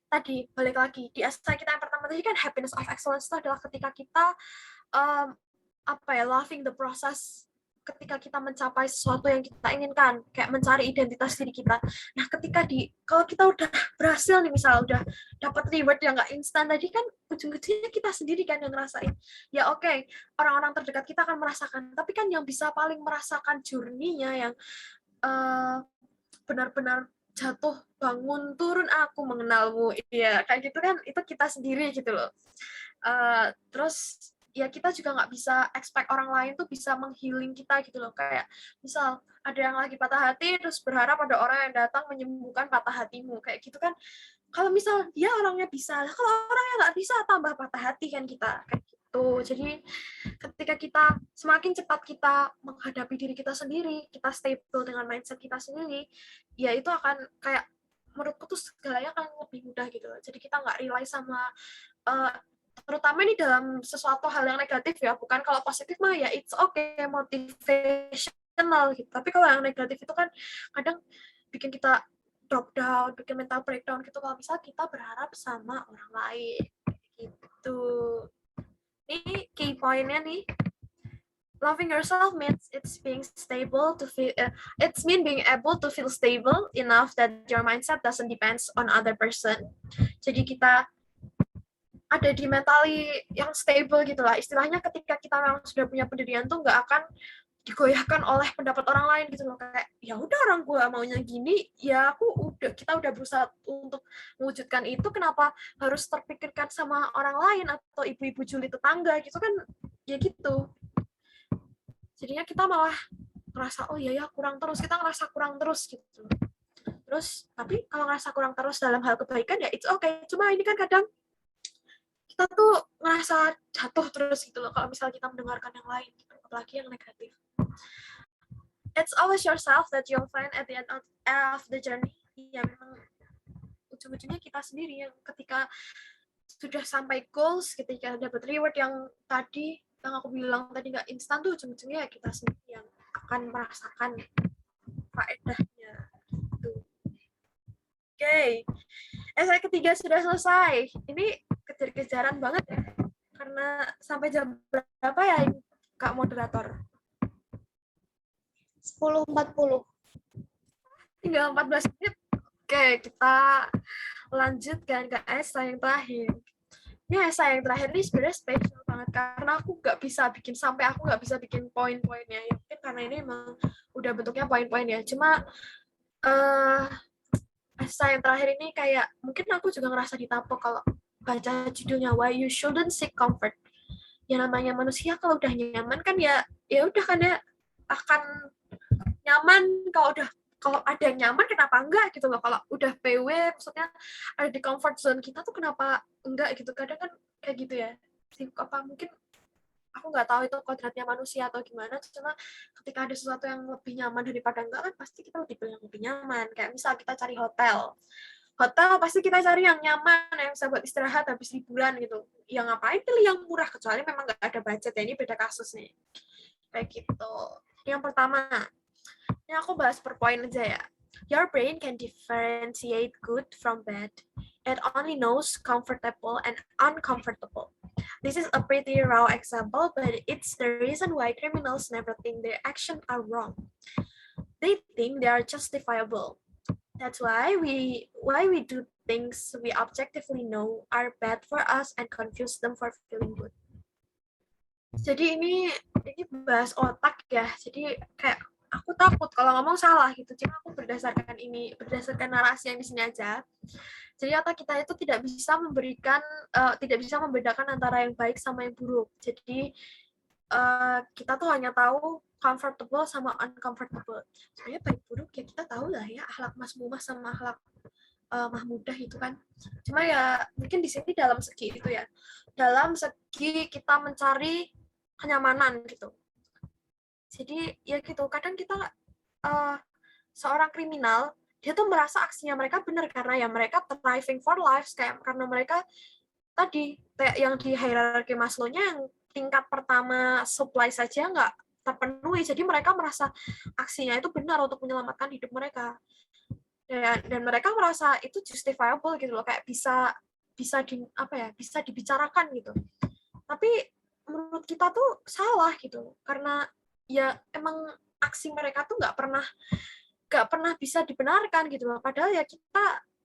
tadi balik lagi di essay kita yang pertama tadi kan happiness of excellence itu adalah ketika kita loving the process, ketika kita mencapai sesuatu yang kita inginkan, kayak mencari identitas diri kita. Nah, ketika kalau kita udah berhasil nih, misal udah dapat reward yang nggak instan tadi kan, ujung-ujungnya kita sendiri kan yang ngerasain. Ya oke, orang-orang terdekat kita akan merasakan, tapi kan yang bisa paling merasakan journey-nya yang benar-benar jatuh, bangun, turun, aku mengenalmu, iya kayak gitu kan, itu kita sendiri gitu loh. Terus ya kita juga nggak bisa expect orang lain tuh bisa menghealing kita gitu loh, kayak misal ada yang lagi patah hati terus berharap ada orang yang datang menyembuhkan patah hatimu, kayak gitu kan. Kalau misal dia orangnya bisa, kalau orangnya nggak bisa tambah patah hati kan kita, kayak gitu. Jadi ketika kita semakin cepat kita menghadapi diri kita sendiri, kita stable dengan mindset kita sendiri, ya itu akan kayak menurutku tuh segalanya akan lebih mudah gitu loh. Jadi kita nggak rely sama terutama ini dalam sesuatu hal yang negatif ya, bukan kalau positif mah ya it's okay, motivational gitu. Tapi kalau yang negatif itu kan kadang bikin kita drop down, bikin mental breakdown gitu kalau misal kita berharap sama orang lain gitu. Ini key point-nya nih. Loving yourself means it's being stable to feel it's mean being able to feel stable enough that your mindset doesn't depend on other person. Jadi kita ada di mentally yang stable gitu lah. Istilahnya ketika kita memang sudah punya pendirian tuh nggak akan digoyahkan oleh pendapat orang lain gitu loh. Kayak ya udah orang gue maunya gini, ya kita udah berusaha untuk mewujudkan itu, kenapa harus terpikirkan sama orang lain atau ibu-ibu juli tetangga gitu kan, ya gitu. Jadinya kita malah ngerasa oh iya ya kurang terus, kita ngerasa kurang terus gitu. Terus tapi kalau ngerasa kurang terus dalam hal kebaikan ya it's okay. Cuma ini kan kadang kita tuh ngerasa jatuh terus gitu loh kalau misal kita mendengarkan yang lain gitu, apalagi yang negatif. It's always yourself that you'll find at the end of the journey. Ya memang ujung-ujungnya kita sendiri yang ketika sudah sampai goals, ketika dapat reward yang tadi yang aku bilang tadi nggak instan tuh, ujung-ujungnya kita sendiri yang akan merasakan faedahnya gitu. Oke. Essay ketiga sudah selesai. Ini kejar-kejaran banget ya. Karena sampai jam berapa ya ini, Kak Moderator? 10.40. Tinggal 14 menit. Oke, kita lanjutkan ke essay yang terakhir. Ini essay yang terakhir ini sebenarnya spesial banget karena aku nggak bisa bikin poin-poinnya. Ya, mungkin karena ini emang udah bentuknya poin-poin ya. Cuma essay yang terakhir ini kayak mungkin aku juga ngerasa ditampok kalau baca judulnya Why You Shouldn't Seek Comfort. Ya namanya manusia kalau udah nyaman kan ya udah kan ya akan nyaman. Kalau ada yang nyaman kenapa enggak gitu loh. Kalau udah PW maksudnya ada di comfort zone kita tuh kenapa enggak gitu. Kadang kan kayak gitu ya. Mungkin aku nggak tahu itu kodratnya manusia atau gimana, cuma ketika ada sesuatu yang lebih nyaman daripada enggak kan pasti kita lebih pilih yang lebih nyaman. Kayak misal kita cari hotel pasti kita cari yang nyaman, yang bisa buat istirahat habis liburan gitu. Yang ngapain pilih yang murah, kecuali memang nggak ada budget ya, ini beda kasus nih. Kayak gitu. Yang pertama, ini aku bahas per poin aja ya. Your brain can differentiate good from bad. It only knows comfortable and uncomfortable. This is a pretty raw example, but it's the reason why criminals never think their actions are wrong. They think they are justifiable. That's why we do things we objectively know are bad for us and confuse them for feeling good. Jadi ini bahas otak ya. Jadi kayak aku aku takut kalau ngomong salah gitu. Cuma aku berdasarkan narasi yang di sini aja. Jadi otak kita itu tidak bisa membedakan antara yang baik sama yang buruk. Jadi kita tuh hanya tahu comfortable sama uncomfortable. Sebenarnya baik buruk ya kita tahu lah ya, akhlak masmumah sama akhlak mahmudah itu kan. Cuma ya mungkin di sini dalam segi itu ya, dalam segi kita mencari kenyamanan gitu. Jadi ya gitu, kadang kita seorang kriminal dia tuh merasa aksinya mereka benar karena ya mereka thriving for life, kayak karena mereka tadi kayak yang di hierarki Maslow-nya yang tingkat pertama supply saja nggak terpenuhi, jadi mereka merasa aksinya itu benar untuk menyelamatkan hidup mereka. Dan mereka merasa itu justifiable gitu loh, kayak bisa dibicarakan gitu. Tapi menurut kita tuh salah gitu, karena ya emang aksi mereka tuh nggak pernah bisa dibenarkan gitu loh. Padahal ya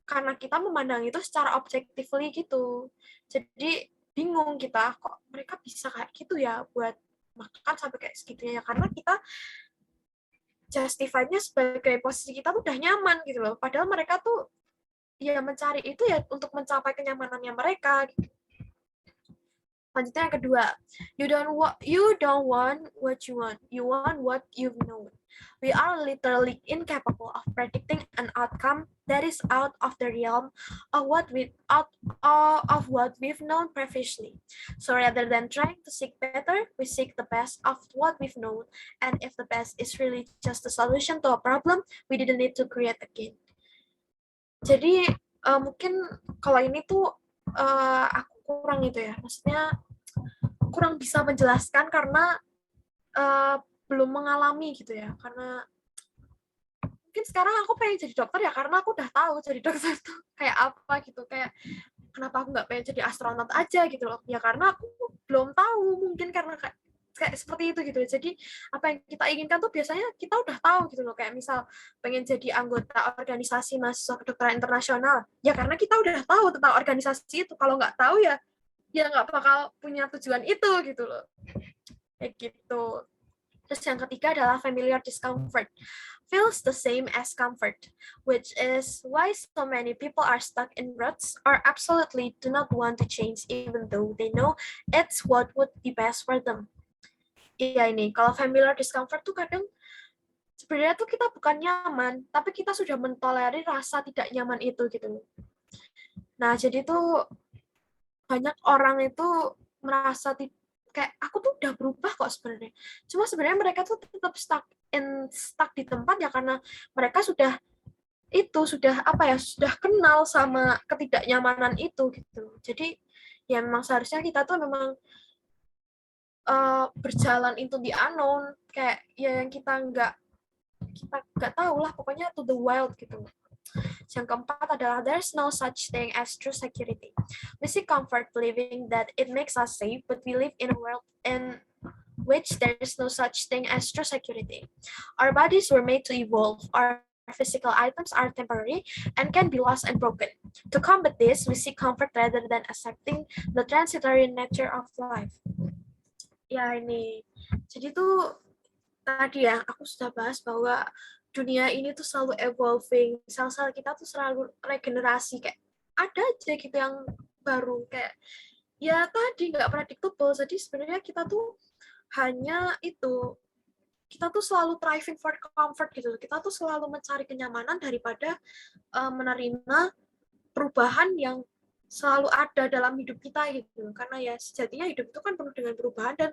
karena kita memandang itu secara objectively gitu. Jadi bingung kita, kok mereka bisa kayak gitu ya buat makan sampai kayak segitunya ya, karena kita justified-nya sebagai posisi kita tuh udah nyaman gitu loh. Padahal mereka tuh ya mencari itu ya untuk mencapai kenyamanannya mereka gitu. Lanjutnya yang kedua, you don't want what you want, you want what you've known. We are literally incapable of predicting an outcome that is out of the realm of what we've known previously. So rather than trying to seek better, we seek the best of what we've known. And if the best is really just a solution to a problem, we didn't need to create again. Jadi mungkin kalau ini tuh aku kurang itu ya, maksudnya kurang bisa menjelaskan karena belum mengalami gitu ya, karena mungkin sekarang aku pengen jadi dokter ya karena aku udah tahu jadi dokter tuh kayak apa gitu, kayak kenapa aku nggak pengen jadi astronot aja gitu loh ya, karena aku belum tahu, mungkin karena kayak seperti itu gitu. Jadi apa yang kita inginkan tuh biasanya kita udah tahu gitu loh, kayak misal pengen jadi anggota organisasi mahasiswa kedokteran internasional ya karena kita udah tahu tentang organisasi itu. Kalau nggak tahu ya nggak bakal punya tujuan itu gitu loh, kayak gitu. Terus yang ketiga adalah familiar discomfort. Feels the same as comfort, which is why so many people are stuck in ruts or absolutely do not want to change even though they know it's what would be best for them. Iya ini, kalau familiar discomfort tuh kadang sebenarnya tuh kita bukan nyaman, tapi kita sudah mentolerir rasa tidak nyaman itu gitu. Nah, jadi tuh banyak orang itu merasa kayak aku tuh udah berubah kok sebenarnya. Cuma sebenarnya mereka tuh tetap stuck di tempat ya karena mereka sudah kenal sama ketidaknyamanan itu gitu. Jadi ya memang seharusnya kita tuh memang berjalan into the unknown, kayak ya yang kita nggak tahu lah, pokoknya to the wild gitu. Yang keempat adalah there's no such thing as true security. We seek comfort believing that it makes us safe, but we live in a world in which there is no such thing as true security. Our bodies were made to evolve. Our physical items are temporary and can be lost and broken. To combat this, we seek comfort rather than accepting the transitory nature of life. Ya ini, jadi tuh tadi ya aku sudah bahas bahwa dunia ini tuh selalu evolving, sel-sel kita tuh selalu regenerasi, kayak ada aja gitu yang baru, kayak ya tadi nggak predictable. Jadi sebenarnya kita tuh hanya itu, kita tuh selalu thriving for comfort gitu, kita tuh selalu mencari kenyamanan daripada menerima perubahan yang selalu ada dalam hidup kita gitu, karena ya sejatinya hidup itu kan penuh dengan perubahan dan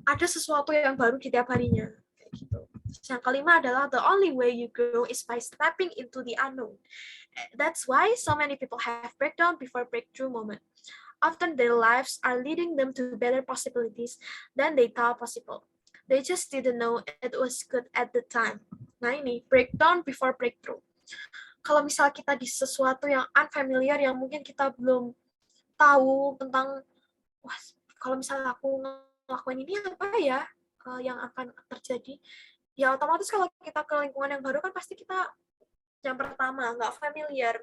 ada sesuatu yang baru di tiap harinya kayak gitu. Yang kelima adalah the only way you grow is by stepping into the unknown. That's why so many people have breakdown before breakthrough moment. Often their lives are leading them to better possibilities than they thought possible. They just didn't know it was good at the time. Nah ini, breakdown before breakthrough. Kalau misal kita di sesuatu yang unfamiliar, yang mungkin kita belum tahu tentang, wah kalau misalnya aku ngelakuin ini apa ya yang akan terjadi, ya otomatis kalau kita ke lingkungan yang baru kan pasti kita yang pertama nggak familiar.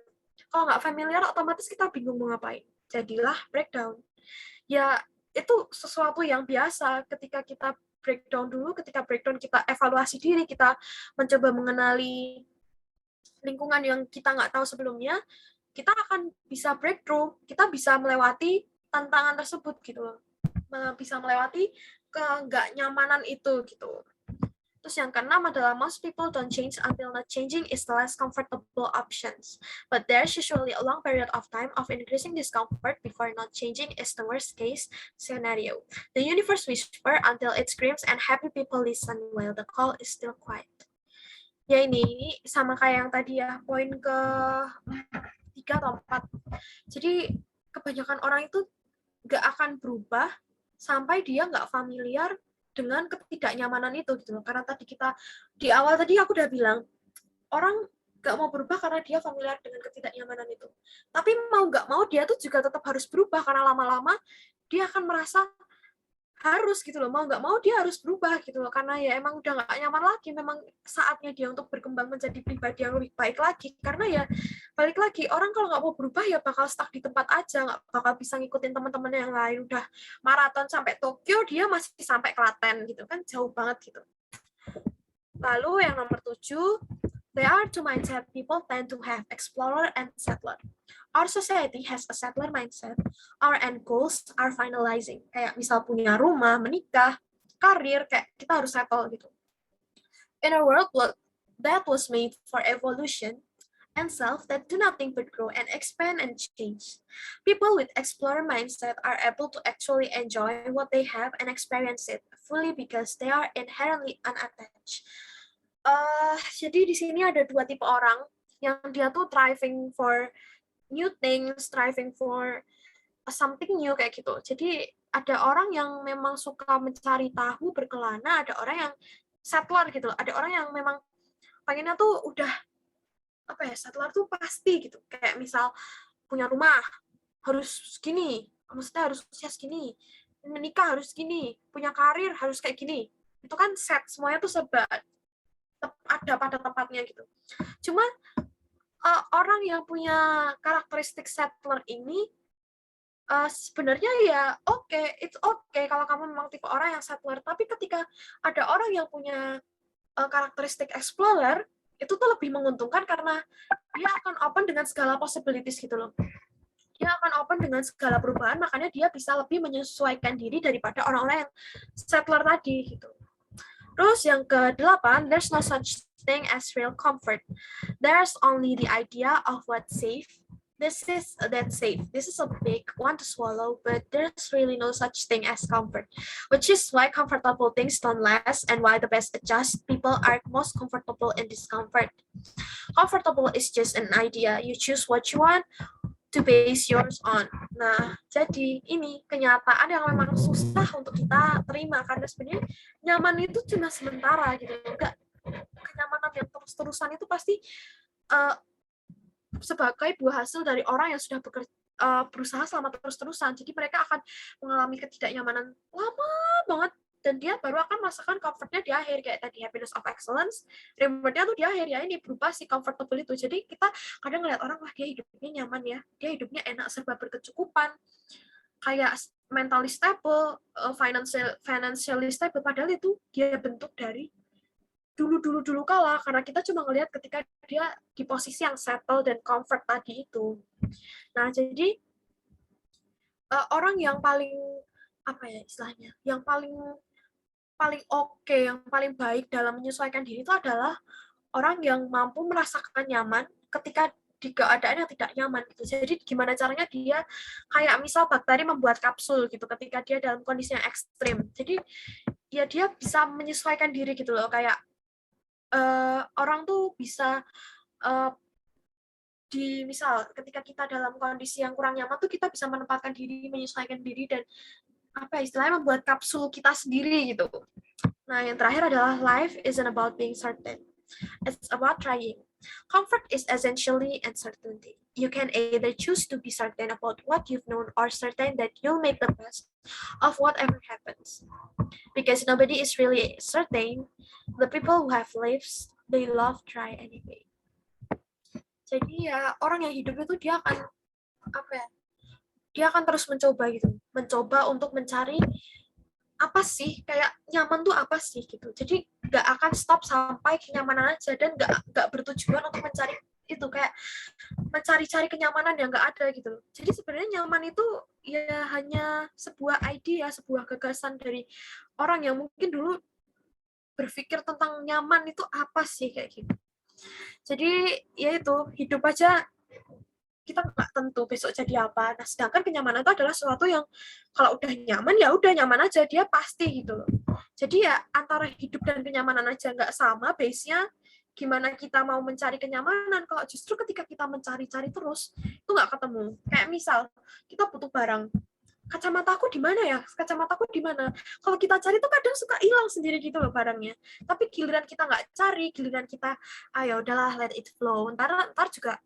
Kalau nggak familiar otomatis kita bingung mau ngapain. Jadilah breakdown. Ya itu sesuatu yang biasa ketika kita breakdown dulu. Ketika breakdown, kita evaluasi diri, kita mencoba mengenali lingkungan yang kita nggak tahu sebelumnya, kita akan bisa breakthrough, kita bisa melewati tantangan tersebut gitu loh, bisa melewati nggak nyamanan itu gitu. Terus yang keenam adalah most people don't change until not changing is the less comfortable options. But there's usually a long period of time of increasing discomfort before not changing is the worst case scenario. The universe whispers until it screams and happy people listen while the call is still quiet. Ya ini sama kayak yang tadi ya, poin ke 3 atau 4. Jadi kebanyakan orang itu nggak akan berubah sampai dia nggak familiar dengan ketidaknyamanan itu gitu loh. Karena tadi kita di awal tadi aku udah bilang orang nggak mau berubah karena dia familiar dengan ketidaknyamanan itu. Tapi mau nggak mau dia tuh juga tetap harus berubah karena lama-lama dia akan merasa harus gitu loh, mau nggak mau dia harus berubah gitu loh, karena ya emang udah nggak nyaman lagi, memang saatnya dia untuk berkembang menjadi pribadi yang lebih baik lagi. Karena ya balik lagi, orang kalau nggak mau berubah ya bakal stuck di tempat aja, nggak bakal bisa ngikutin teman-teman yang lain, udah maraton sampai Tokyo dia masih sampai Klaten gitu kan, jauh banget gitu. Lalu yang nomor 7, there are two mindset people tend to have, explorer and settler. Our society has a settler mindset. Our end goals are finalizing. Kayak misal punya rumah, menikah, karir, kayak kita harus settle gitu. In a world that was made for evolution and self that do nothing but grow and expand and change. People with explorer mindset are able to actually enjoy what they have and experience it fully because they are inherently unattached. Jadi di sini ada 2 tipe orang yang dia tuh striving for new things, striving for something new kayak gitu. Jadi ada orang yang memang suka mencari tahu, berkelana, ada orang yang settler gitu. Ada orang yang memang pengennya tuh udah apa ya, settler tuh pasti gitu. Kayak misal punya rumah harus segini, maksudnya harus usia segini, menikah harus gini, punya karir harus kayak gini. Itu kan set, semuanya tuh serba ada pada tempatnya gitu. Cuma orang yang punya karakteristik settler ini sebenarnya ya it's okay kalau kamu memang tipe orang yang settler, tapi ketika ada orang yang punya karakteristik explorer, itu tuh lebih menguntungkan karena dia akan open dengan segala possibilities gitu loh. Dia akan open dengan segala perubahan, makanya dia bisa lebih menyesuaikan diri daripada orang-orang yang settler tadi gitu. Terus yang ke-8, there's no such thing as real comfort. There's only the idea of what's safe. That's safe. This is a big one to swallow, but there's really no such thing as comfort, which is why comfortable things don't last and why the best adjust people are most comfortable in discomfort. Comfortable is just an idea. You choose what you want to base yours on. Nah, jadi ini kenyataan yang memang susah untuk kita terima karena sebenarnya nyaman itu cuma sementara gitu. Enggak, kenyamanan yang terus-terusan itu pasti sebagai buah hasil dari orang yang sudah berusaha selama terus-terusan. Jadi mereka akan mengalami ketidaknyamanan lama banget dan dia baru akan merasakan comfortnya di akhir, kayak tadi happiness of excellence, rewardnya tuh di akhir ya, ini berupa si comfortable itu. Jadi kita kadang ngeliat orang, wah dia hidupnya nyaman ya, dia hidupnya enak, serba berkecukupan, kayak mentally stable, financially stable, padahal itu dia bentuk dari dulu kala, karena kita cuma ngelihat ketika dia di posisi yang settle dan comfort tadi itu. Nah, jadi orang yang paling apa ya istilahnya, yang paling oke, yang paling baik dalam menyesuaikan diri itu adalah orang yang mampu merasakan nyaman ketika di keadaan yang tidak nyaman gitu. Jadi gimana caranya dia kayak misal bakteri membuat kapsul gitu ketika dia dalam kondisi yang ekstrim. Jadi ya dia bisa menyesuaikan diri gitu loh, kayak orang tuh bisa di misal ketika kita dalam kondisi yang kurang nyaman tuh kita bisa menempatkan diri, menyesuaikan diri dan apa istilahnya membuat kapsul kita sendiri gitu. Nah, yang terakhir adalah life isn't about being certain. It's about trying. Comfort is essentially uncertainty. You can either choose to be certain about what you've known or certain that you'll make the best of whatever happens. Because nobody is really certain, the people who have lives, they love try anyway. Jadi ya orang yang hidup itu dia akan apa ya? Dia akan terus mencoba gitu, mencoba untuk mencari apa sih, kayak nyaman tuh apa sih gitu. Jadi nggak akan stop sampai kenyamanan aja, dan nggak bertujuan untuk mencari itu, kayak mencari-cari kenyamanan yang nggak ada gitu loh. Jadi sebenarnya nyaman itu ya hanya sebuah idea, sebuah gagasan dari orang yang mungkin dulu berpikir tentang nyaman itu apa sih kayak gitu. Jadi ya itu, hidup aja kita nggak tentu besok jadi apa. Nah, sedangkan kenyamanan itu adalah sesuatu yang kalau udah nyaman ya udah nyaman aja, dia pasti gitu loh. Jadi ya antara hidup dan kenyamanan aja nggak sama base-nya. Gimana kita mau mencari kenyamanan kalau justru ketika kita mencari-cari terus itu nggak ketemu. Kayak misal kita butuh barang, kacamataku di mana ya? Kacamataku di mana? Kalau kita cari tuh kadang suka hilang sendiri gitu loh barangnya. Tapi giliran kita nggak cari, giliran kita, ya udahlah let it flow. Ntar juga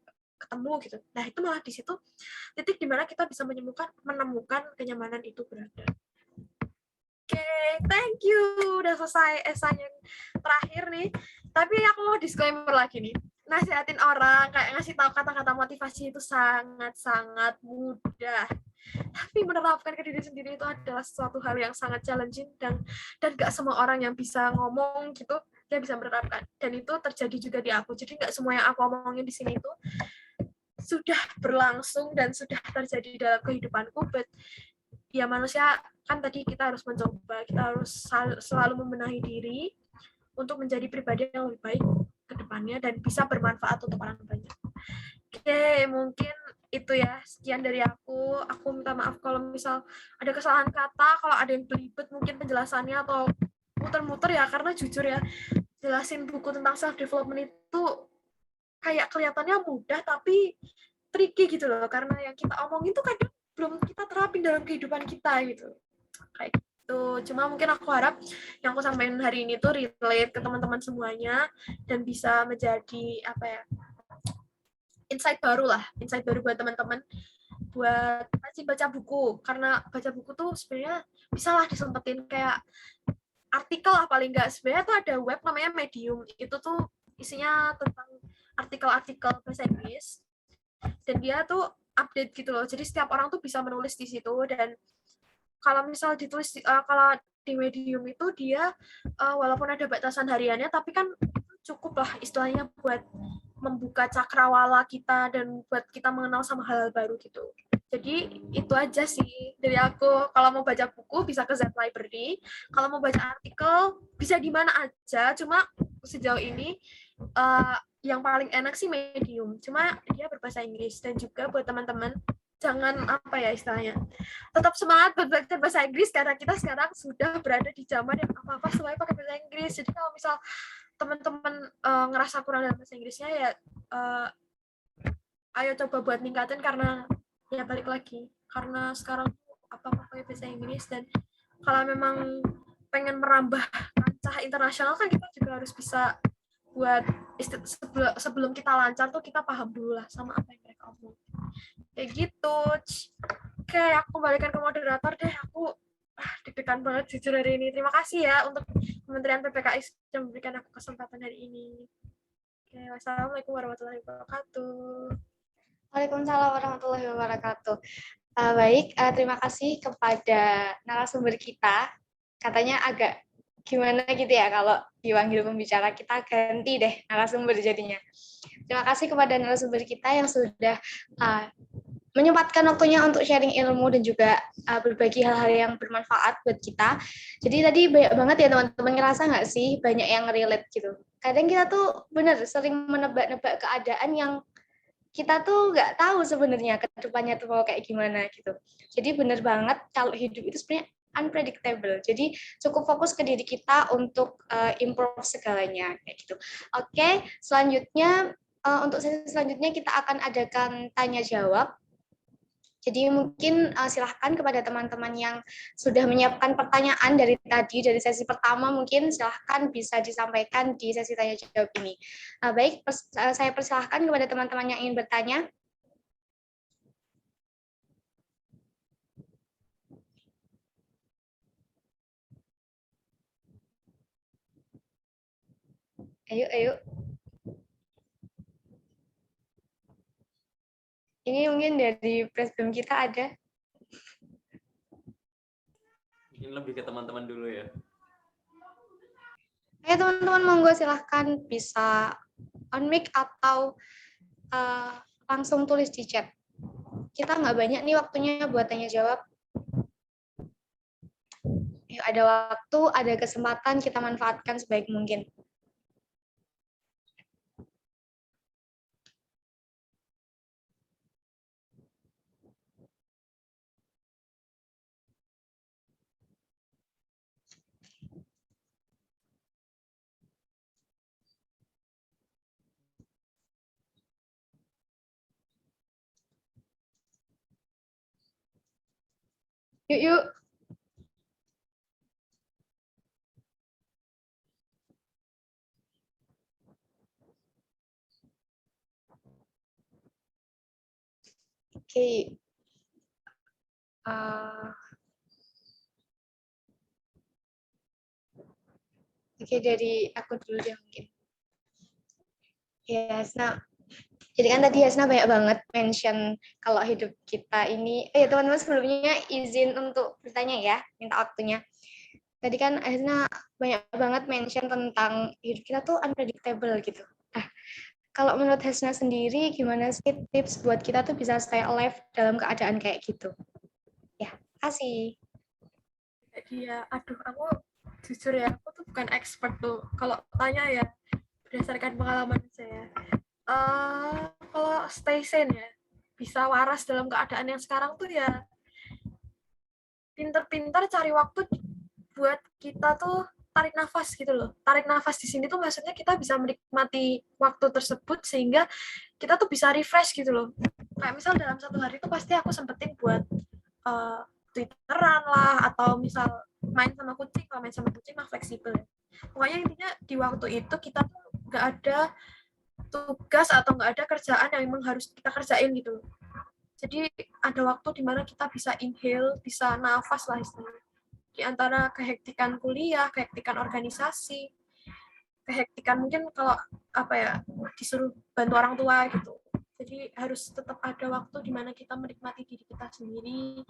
ketemu gitu. Nah itu malah di situ titik dimana kita bisa menemukan kenyamanan itu berada. Oke, thank you. Udah selesai esai yang terakhir nih. Tapi aku mau disclaimer lagi nih. Nasihatin orang, kayak ngasih tahu kata-kata motivasi itu sangat-sangat mudah. Tapi menerapkan ke diri sendiri itu adalah suatu hal yang sangat challenging, dan gak semua orang yang bisa ngomong gitu, dia bisa menerapkan. Dan itu terjadi juga di aku. Jadi gak semua yang aku omongin di sini itu sudah berlangsung dan sudah terjadi dalam kehidupanku, but ya manusia kan tadi kita harus mencoba, kita harus selalu membenahi diri untuk menjadi pribadi yang lebih baik ke depannya dan bisa bermanfaat untuk orang banyak. Oke, mungkin itu ya, sekian dari aku. Aku minta maaf kalau misal ada kesalahan kata, kalau ada yang belibet mungkin penjelasannya atau muter-muter ya, karena jujur ya, jelasin buku tentang self development itu kayak kelihatannya mudah tapi tricky gitu loh, karena yang kita omongin tuh kadang belum kita terapin dalam kehidupan kita gitu. Kayak gitu. Cuma mungkin aku harap yang aku sampaikan hari ini tuh relate ke teman-teman semuanya dan bisa menjadi apa ya, insight baru buat teman-teman, buat rajin baca buku, karena baca buku tuh sebenarnya bisa lah disempetin, kayak artikel lah paling nggak. Sebenarnya tuh ada web namanya Medium, itu tuh isinya tentang artikel-artikel bahasa Inggris, dan dia tuh update gitu loh. Jadi setiap orang tuh bisa menulis di situ, dan kalau misal ditulis kalau di Medium itu dia walaupun ada batasan hariannya, tapi kan cukup lah istilahnya buat membuka cakrawala kita dan buat kita mengenal sama hal-hal baru gitu. Jadi itu aja sih dari aku. Kalau mau baca buku bisa ke Z Library, kalau mau baca artikel bisa di mana aja. Cuma sejauh ini yang paling enak sih Medium. Cuma dia berbahasa Inggris, dan juga buat teman-teman jangan apa ya istilahnya, tetap semangat belajar bahasa Inggris, karena kita sekarang sudah berada di zaman yang apa-apa semuanya pakai bahasa Inggris. Jadi kalau misal teman-teman ngerasa kurang dalam bahasa Inggrisnya ya ayo coba buat ningkatin, karena ya balik lagi, karena sekarang apa-apa pakai bahasa Inggris. Dan kalau memang pengen merambah kancah internasional kan kita juga harus bisa buat sebelum kita lancar tuh kita paham dulu lah sama apa yang mereka omong. Kayak gitu. Oke, aku balikan ke moderator deh. Aku deg-degan banget jujur hari ini. Terima kasih ya untuk Kementerian PPKI yang memberikan aku kesempatan hari ini. Oke, wassalamualaikum warahmatullahi wabarakatuh. Waalaikumsalam warahmatullahi wabarakatuh. Baik, terima kasih kepada narasumber kita. Katanya agak gimana gitu ya kalau dipanggil pembicara, kita ganti deh narasumber jadinya. Terima kasih kepada narasumber kita yang sudah menyempatkan waktunya untuk sharing ilmu dan juga berbagi hal-hal yang bermanfaat buat kita. Jadi tadi banyak banget ya teman-teman, ngerasa nggak sih banyak yang relate gitu. Kadang kita tuh benar sering menebak-nebak keadaan yang kita tuh nggak tahu sebenarnya ke depannya tuh mau kayak gimana gitu. Jadi benar banget kalau hidup itu sebenarnya unpredictable. Jadi cukup fokus ke diri kita untuk improve segalanya kayak gitu. Oke, selanjutnya untuk sesi selanjutnya kita akan adakan tanya jawab. Jadi mungkin silahkan kepada teman-teman yang sudah menyiapkan pertanyaan dari tadi, dari sesi pertama, mungkin silahkan bisa disampaikan di sesi tanya jawab ini. Baik, saya persilahkan kepada teman-teman yang ingin bertanya. Ayo. Ini mungkin dari presbem kita ada. Mungkin mungkin lebih ke teman-teman dulu ya. Ayo teman-teman, monggo silahkan bisa on mic atau langsung tulis di chat. Kita nggak banyak nih waktunya buat tanya jawab. Yuk, ada waktu, ada kesempatan, kita manfaatkan sebaik mungkin. Yuk. Oke. Oke, dari aku dulu deh mungkin. Ya, Hasna. Jadi kan tadi Hasna banyak banget mention kalau hidup kita ini. Ya teman-teman, sebelumnya izin untuk bertanya ya, minta waktunya. Tadi kan Hasna banyak banget mention tentang hidup kita tuh unpredictable gitu. Nah, kalau menurut Hasna sendiri, gimana sih tips buat kita tuh bisa stay alive dalam keadaan kayak gitu? Ya, kasih. Iya, aduh, aku jujur ya, aku tuh bukan expert tuh. Kalau tanya ya, berdasarkan pengalaman saya. Kalau stay sane ya, bisa waras dalam keadaan yang sekarang tuh ya, pinter-pinter cari waktu buat kita tuh tarik nafas gitu loh. Tarik nafas di sini tuh maksudnya kita bisa menikmati waktu tersebut sehingga kita tuh bisa refresh gitu loh. Kayak misal dalam satu hari itu pasti aku sempetin buat Twitteran lah, atau misal main sama kucing. Kalau main sama kucing mah fleksibel ya. Pokoknya intinya di waktu itu kita tuh nggak ada tugas atau nggak ada kerjaan yang memang harus kita kerjain gitu. Jadi ada waktu di mana kita bisa inhale, bisa nafas lah istilahnya. Di antara kehektikan kuliah, kehektikan organisasi, kehektikan mungkin kalau apa ya, disuruh bantu orang tua gitu. Jadi harus tetap ada waktu di mana kita menikmati diri kita sendiri,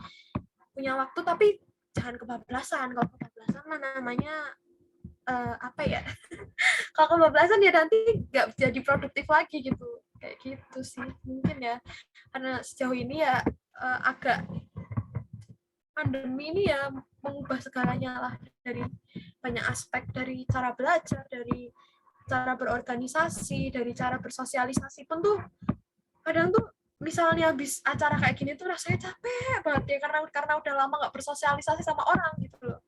punya waktu, tapi jangan kebablasan. Kalau kebablasan namanya apa ya, kalau kebablasan ya nanti nggak jadi produktif lagi gitu, kayak gitu sih mungkin ya. Karena sejauh ini ya agak pandemi ini ya mengubah segalanya lah, dari banyak aspek, dari cara belajar, dari cara berorganisasi, dari cara bersosialisasi pun tuh kadang tuh misalnya habis acara kayak gini tuh rasanya capek banget ya, karena udah lama nggak bersosialisasi sama orang gitu loh,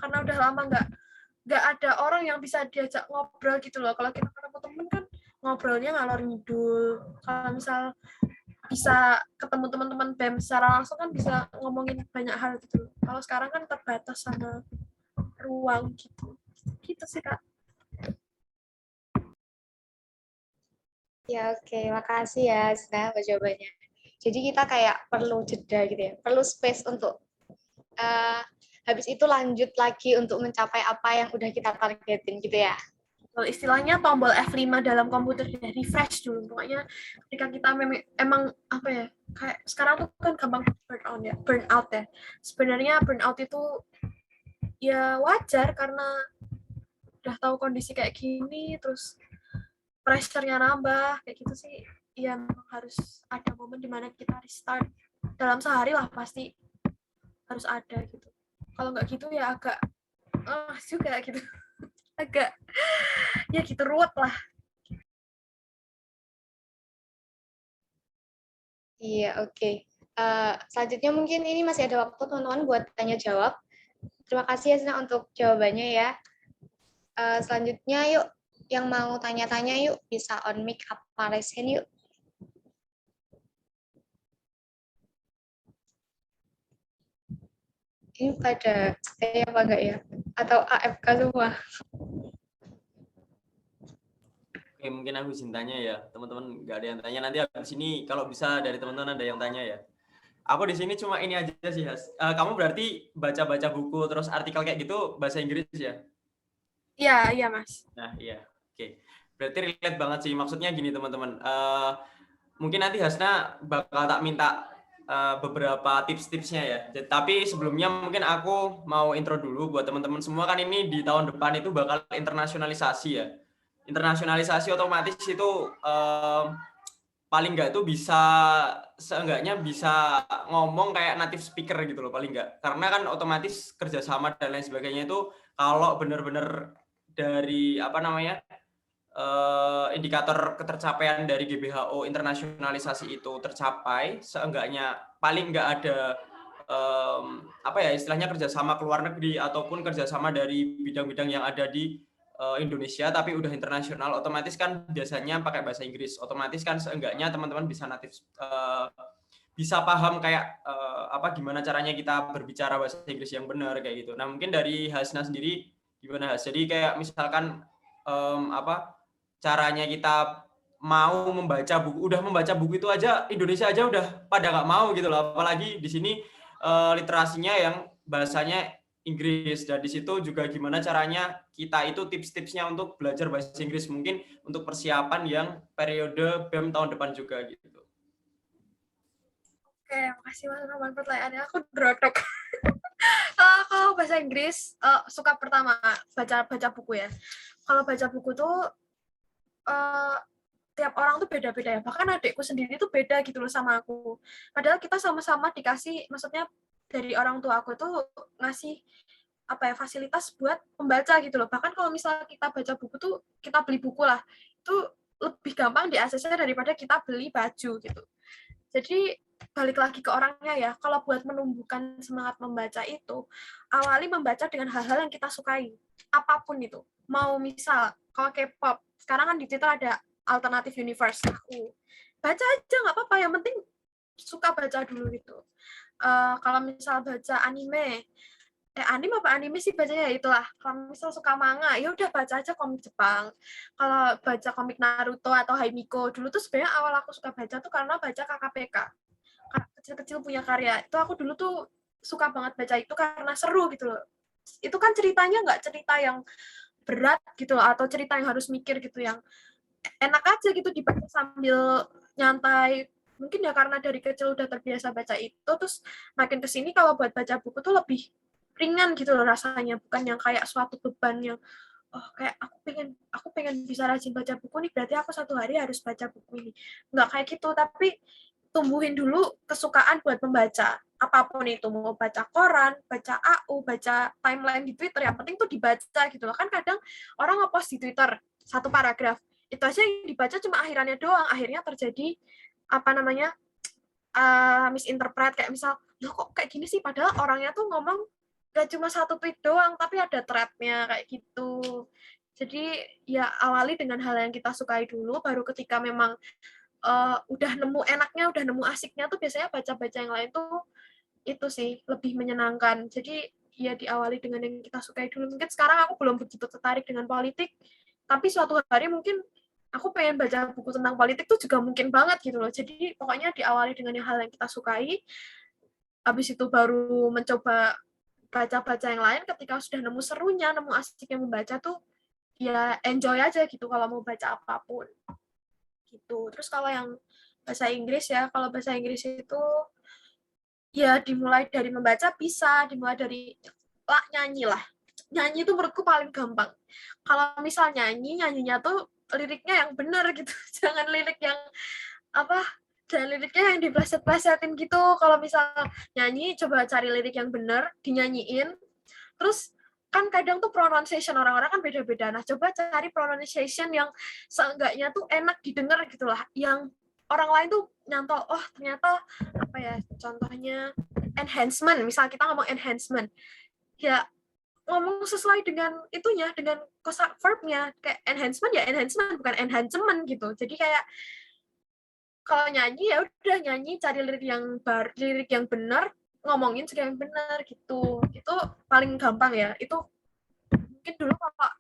karena udah lama nggak ada orang yang bisa diajak ngobrol gitu loh. Kalau kita ketemu temen kan ngobrolnya ngalor ngidul. Kalau misal bisa ketemu teman-teman BEM secara langsung kan bisa ngomongin banyak hal gitu. Kalau sekarang kan terbatas sama ruang gitu. Gitu sih, Kak. Ya, oke. Makasih ya, Hasna, jawabannya. Jadi kita kayak perlu jeda gitu ya. Perlu space untuk habis itu lanjut lagi untuk mencapai apa yang udah kita targetin gitu ya. Kalau istilahnya tombol F5 dalam komputer ya, refresh dulu. Pokoknya ketika kita emang apa ya, kayak sekarang tuh kan gampang burnout ya. Sebenarnya burnout itu ya wajar karena udah tahu kondisi kayak gini, terus pressure-nya nambah, kayak gitu sih. Ya harus ada momen dimana kita restart. Dalam sehari lah pasti harus ada gitu. Kalau nggak gitu ya agak juga gitu. Agak ya gitu ruwet lah. Iya, oke. Selanjutnya mungkin ini masih ada waktu teman-teman buat tanya jawab. Terima kasih ya Sina untuk jawabannya ya. Selanjutnya yuk, yang mau tanya-tanya yuk bisa on mic apa raise hand yuk. Ini pada saya apa enggak ya? Atau AFK semua? Oke, mungkin aku izin tanya ya, teman-teman nggak ada yang tanya. Nanti habis ini kalau bisa dari teman-teman ada yang tanya ya. Aku di sini cuma ini aja sih, Has. Kamu berarti baca-baca buku terus artikel kayak gitu bahasa Inggris ya? Iya, Mas. Nah, iya. Oke. Berarti relate banget sih. Maksudnya gini, teman-teman. Mungkin nanti Hasna bakal tak minta beberapa tips-tipsnya ya. Tapi sebelumnya mungkin aku mau intro dulu buat teman-teman semua. Kan ini di tahun depan itu bakal internasionalisasi ya. Internasionalisasi otomatis itu paling nggak itu seenggaknya bisa ngomong kayak native speaker gitu loh paling nggak. Karena kan otomatis kerjasama dan lain sebagainya itu kalau benar-benar dari indikator ketercapaian dari GBHO internasionalisasi itu tercapai, seenggaknya paling nggak ada istilahnya kerjasama ke luar negeri ataupun kerjasama dari bidang-bidang yang ada di Indonesia tapi udah internasional, otomatis kan biasanya pakai bahasa Inggris, otomatis kan seenggaknya teman-teman bisa bisa paham kayak gimana caranya kita berbicara bahasa Inggris yang benar kayak gitu. Nah mungkin dari Hasna sendiri gimana Has? Jadi kayak misalkan caranya kita mau membaca buku, udah membaca buku itu aja Indonesia aja udah pada nggak mau gitu loh, apalagi di sini literasinya yang bahasanya Inggris, dan di situ juga gimana caranya kita itu tips-tipsnya untuk belajar bahasa Inggris mungkin untuk persiapan yang periode BEM tahun depan juga gitu. Oke, makasih Mas Roman pertanyaannya, aku drodok. Kalau bahasa Inggris suka pertama baca buku ya. Kalau baca buku tuh tiap orang tuh beda-beda ya. Bahkan adikku sendiri tuh beda gitu loh sama aku. Padahal kita sama-sama dikasih, maksudnya dari orang tua aku tuh ngasih fasilitas buat membaca gitu loh. Bahkan kalau misalnya kita baca buku tuh, kita beli buku lah, itu lebih gampang diaksesnya daripada kita beli baju gitu. Jadi balik lagi ke orangnya ya. Kalau buat menumbuhkan semangat membaca itu, awali membaca dengan hal-hal yang kita sukai. Apapun itu. Mau misal, kalau K-pop, sekarang kan di Twitter ada Alternative Universe. Aku baca aja, nggak apa-apa. Yang penting suka baca dulu gitu. Kalau misal baca anime sih bacanya itulah. Kalau misal suka manga, ya udah baca aja komik Jepang. Kalau baca komik Naruto atau Haimiko, dulu tuh sebenarnya awal aku suka baca tuh karena baca KKPK. Kecil-kecil punya karya. Itu aku dulu tuh suka banget baca itu karena seru gitu loh. Itu kan ceritanya nggak cerita yang berat gitu loh, atau cerita yang harus mikir gitu, yang enak aja gitu dibaca sambil nyantai. Mungkin ya karena dari kecil udah terbiasa baca itu, terus makin kesini kalau buat baca buku tuh lebih ringan gitu loh rasanya, bukan yang kayak suatu beban yang kayak aku pengen bisa rajin baca buku nih, berarti aku satu hari harus baca buku ini. Nggak kayak gitu, tapi tumbuhin dulu kesukaan buat membaca. Apapun itu, mau baca koran, baca AU, baca timeline di Twitter, yang penting tuh dibaca gitu loh. Kan kadang orang nge-post di Twitter satu paragraf, itu aja yang dibaca cuma akhirannya doang, akhirnya terjadi misinterpret, kayak misal, loh kok kayak gini sih, padahal orangnya tuh ngomong gak cuma satu tweet doang, tapi ada thread-nya kayak gitu. Jadi ya awali dengan hal yang kita sukai dulu, baru ketika memang udah nemu enaknya, udah nemu asiknya tuh biasanya baca-baca yang lain tuh itu sih lebih menyenangkan. Jadi ya diawali dengan yang kita sukai dulu. Mungkin sekarang aku belum begitu tertarik dengan politik, tapi suatu hari mungkin aku pengen baca buku tentang politik tuh juga mungkin banget gitu loh. Jadi pokoknya diawali dengan hal yang kita sukai, habis itu baru mencoba baca-baca yang lain. Ketika sudah nemu serunya, nemu asiknya membaca tuh, ya enjoy aja gitu kalau mau baca apapun. Gitu. Terus kalau yang bahasa Inggris ya, kalau bahasa Inggris itu ya dimulai dari membaca bisa, dimulai dari nyanyi lah. Nyanyi itu menurutku paling gampang. Kalau misal nyanyinya tuh liriknya yang benar gitu. Jangan lirik yang jangan liriknya yang dipleset-plesetin gitu. Kalau misal nyanyi, coba cari lirik yang benar, dinyanyiin. Terus kan kadang tuh pronunciation orang-orang kan beda-beda. Nah, coba cari pronunciation yang seenggaknya tuh enak didengar gitu lah. Yang orang lain tuh nyantol, oh ternyata contohnya enhancement. Misal kita ngomong enhancement. Ya ngomong sesuai dengan itunya, dengan kosa verbnya. Kayak enhancement ya enhancement, bukan enhancement gitu. Jadi kayak kalau nyanyi ya udah nyanyi, cari lirik yang benar, ngomongin juga yang benar gitu. Itu paling gampang ya. Itu mungkin dulu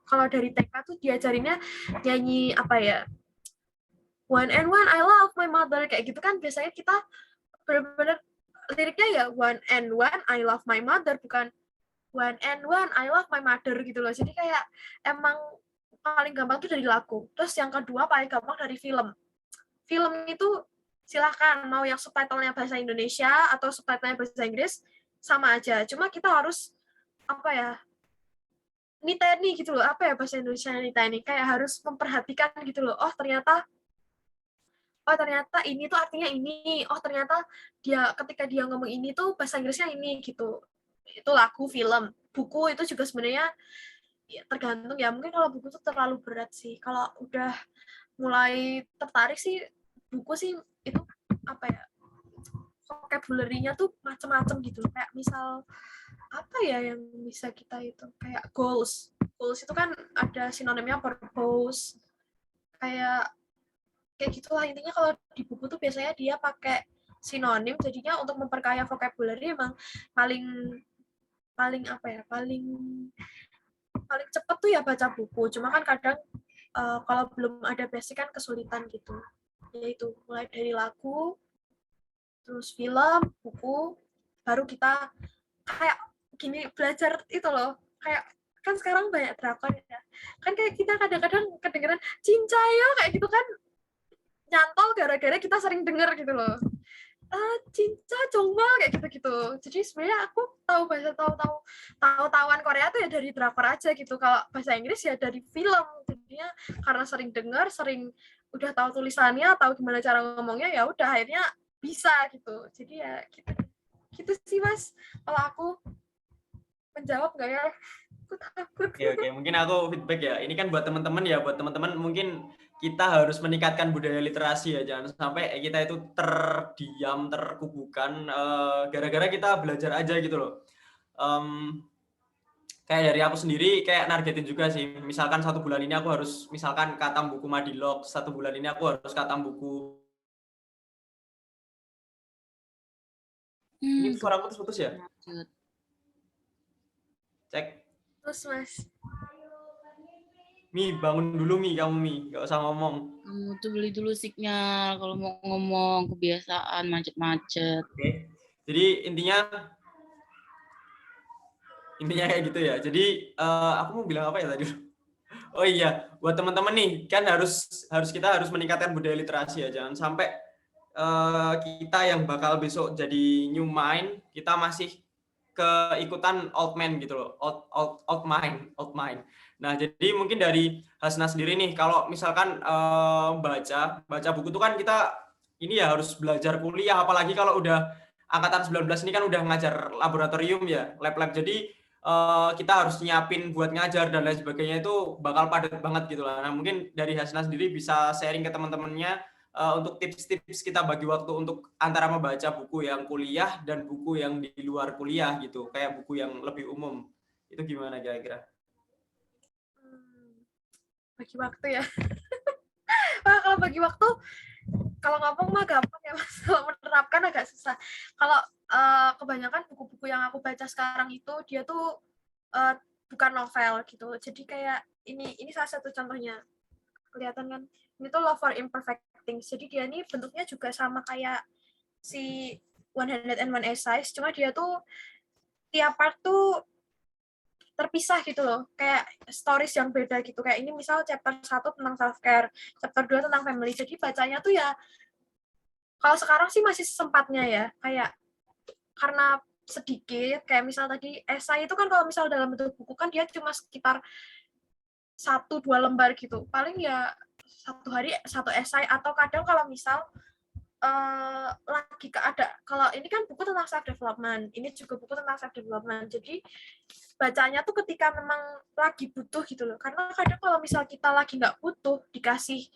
kalau dari TK tuh diajarinnya nyanyi One and one I love my mother, kayak gitu kan. Biasanya kita benar-benar liriknya ya one and one I love my mother, bukan one and one I love my mother gitu loh. Jadi kayak emang paling gampang tuh dari lagu. Terus yang kedua paling gampang dari film. Film itu silahkan mau yang subtitlenya bahasa Indonesia atau subtitlenya bahasa Inggris sama aja. Cuma kita harus apa ya, niteni gitu loh, apa ya bahasa Indonesia niteni, kayak harus memperhatikan gitu loh. Oh ternyata ini tuh artinya ini. Oh ternyata dia ketika dia ngomong ini tuh bahasa Inggrisnya ini gitu. Itu lagu, film, buku itu juga sebenarnya ya, tergantung ya. Mungkin kalau buku tuh terlalu berat sih. Kalau udah mulai tertarik sih buku sih itu apa ya, vocabulary-nya tuh macam-macam gitu. Kayak misal apa ya yang bisa kita itu, kayak goals itu kan ada sinonimnya purpose, kayak gitulah intinya. Kalau di buku tuh biasanya dia pakai sinonim, jadinya untuk memperkaya vocabulary emang paling apa ya, paling cepet tuh ya baca buku. Cuma kan kadang kalau belum ada basic kan kesulitan gitu. Yaitu mulai dari lagu, terus film, buku, baru kita kayak gini belajar itu loh. Kayak kan sekarang banyak drakor ya. Kan kayak kita kadang-kadang kedengeran cincayo kayak gitu kan, nyantol gara-gara kita sering denger gitu loh. Cinca Jongmal kayak gitu-gitu. Jadi sebenarnya aku tahu bahasa tahu-tahuan Korea tuh ya dari drakor aja gitu. Kalau bahasa Inggris ya dari film. Jadinya karena sering dengar, sering udah tahu tulisannya, tahu gimana cara ngomongnya, ya udah akhirnya bisa gitu. Jadi ya gitu sih Mas. Kalau aku menjawab nggak ya? Aku takut. Oke, mungkin aku feedback ya. Ini kan buat teman-teman ya, buat teman-teman mungkin kita harus meningkatkan budaya literasi ya. Jangan sampai kita itu terdiam, terkubukan gara-gara kita belajar aja gitu loh. Kayak dari aku sendiri kayak nargetin juga sih. Misalkan 1 bulan ini aku harus misalkan khatam buku Madilog, 1 bulan ini aku harus khatam buku. Ini suara aku putus ya? Cek. Terus Mas. Mi, bangun dulu Mi, kamu Mi, nggak usah ngomong. Kamu tuh beli dulu signal kalau mau ngomong, kebiasaan macet-macet. Oke. Jadi intinya kayak gitu ya. Jadi aku mau bilang apa ya tadi? Oh iya, buat teman-teman nih kan kita harus meningkatkan budaya literasi ya. Jangan sampai kita yang bakal besok jadi new mind, kita masih keikutan old man gitu loh, old mind. Nah, jadi mungkin dari Hasna sendiri nih, kalau misalkan baca buku itu kan kita ini ya harus belajar kuliah, apalagi kalau udah angkatan 19 ini kan udah ngajar laboratorium ya, lab-lab. Jadi kita harus nyiapin buat ngajar dan lain sebagainya, itu bakal padat banget gitu lah. Nah, mungkin dari Hasna sendiri bisa sharing ke teman-temannya untuk tips-tips kita bagi waktu untuk antara membaca buku yang kuliah dan buku yang di luar kuliah gitu, kayak buku yang lebih umum. Itu gimana kira-kira? Bagi waktu ya. Wah, kalau bagi waktu, kalau ngomong mah gampang ya Mas. Kalau menerapkan agak susah. Kalau kebanyakan buku-buku yang aku baca sekarang itu dia tuh bukan novel gitu. Jadi kayak ini salah satu contohnya. Kelihatan kan? Ini tuh Love for Imperfect Things. Jadi dia ini bentuknya juga sama kayak si 101 Essays, cuma dia tuh tiap part tuh terpisah gitu loh, kayak stories yang beda gitu. Kayak ini misal chapter 1 tentang self care, chapter 2 tentang family. Jadi bacanya tuh ya kalau sekarang sih masih sempatnya ya, kayak karena sedikit, kayak misal tadi esai itu kan kalau misal dalam bentuk buku kan dia cuma sekitar 1-2 lembar gitu. Paling ya 1 hari 1 esai, atau kadang kalau misal lagi kalau ini kan buku tentang self development, ini juga buku tentang self development. Jadi bacanya tuh ketika memang lagi butuh gitu loh. Karena kadang kalau misal kita lagi nggak butuh dikasih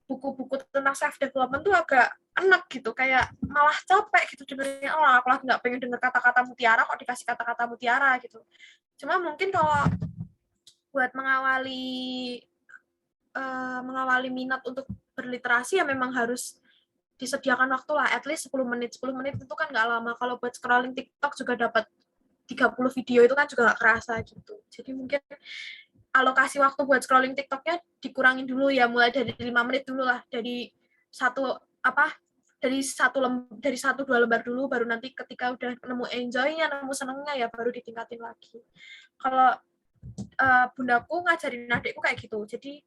buku-buku tentang self development tuh agak enak gitu, kayak malah capek gitu dengernya. Oh, aku lagi nggak pengen denger kata-kata mutiara kok dikasih kata-kata mutiara gitu. Cuma mungkin kalau buat mengawali minat untuk berliterasi ya memang harus disediakan waktu lah, at least 10 menit. 10 menit itu kan nggak lama. Kalau buat scrolling TikTok juga dapat 30 video itu kan juga nggak kerasa gitu. Jadi mungkin alokasi waktu buat scrolling TikToknya dikurangin dulu ya, mulai dari 5 menit dulu lah. Dari 1-2 lembar dulu, baru nanti ketika udah nemu enjoy-nya, nemu senengnya ya baru ditingkatin lagi. Kalau bundaku ngajarin adikku kayak gitu. Jadi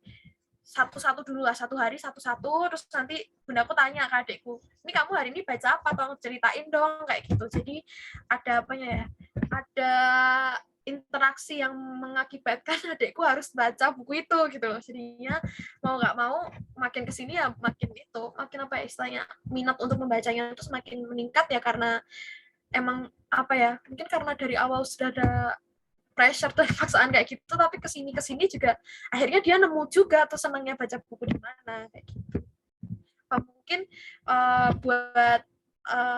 satu-satu dulu lah, satu hari satu-satu, terus nanti bundaku tanya ke adikku, ini kamu hari ini baca apa, tolong ceritain dong, kayak gitu. Jadi ada apanya ya, ada interaksi yang mengakibatkan adikku harus baca buku itu gitu loh. Jadinya mau nggak mau makin kesini ya makin itu, makin apa ya istilahnya, minat untuk membacanya terus makin meningkat ya, karena emang apa ya, mungkin karena dari awal sudah ada pressure dan paksaan kayak gitu, tapi kesini juga akhirnya dia nemu juga tuh senangnya baca buku di mana kayak gitu. Mungkin buat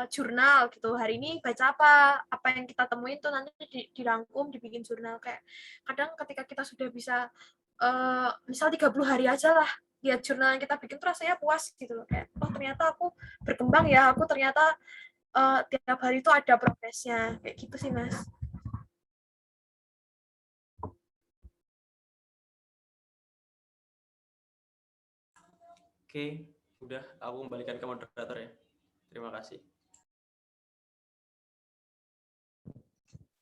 jurnal gitu, hari ini baca apa yang kita temuin tuh nanti dirangkum dibikin jurnal. Kayak kadang ketika kita sudah bisa misal 30 hari aja lah lihat jurnal yang kita bikin tuh rasanya puas gitu loh, kayak oh ternyata aku berkembang ya, aku ternyata tiap hari itu ada progresnya, kayak gitu sih Mas. Oke, udah aku kembalikan ke moderator ya. Terima kasih.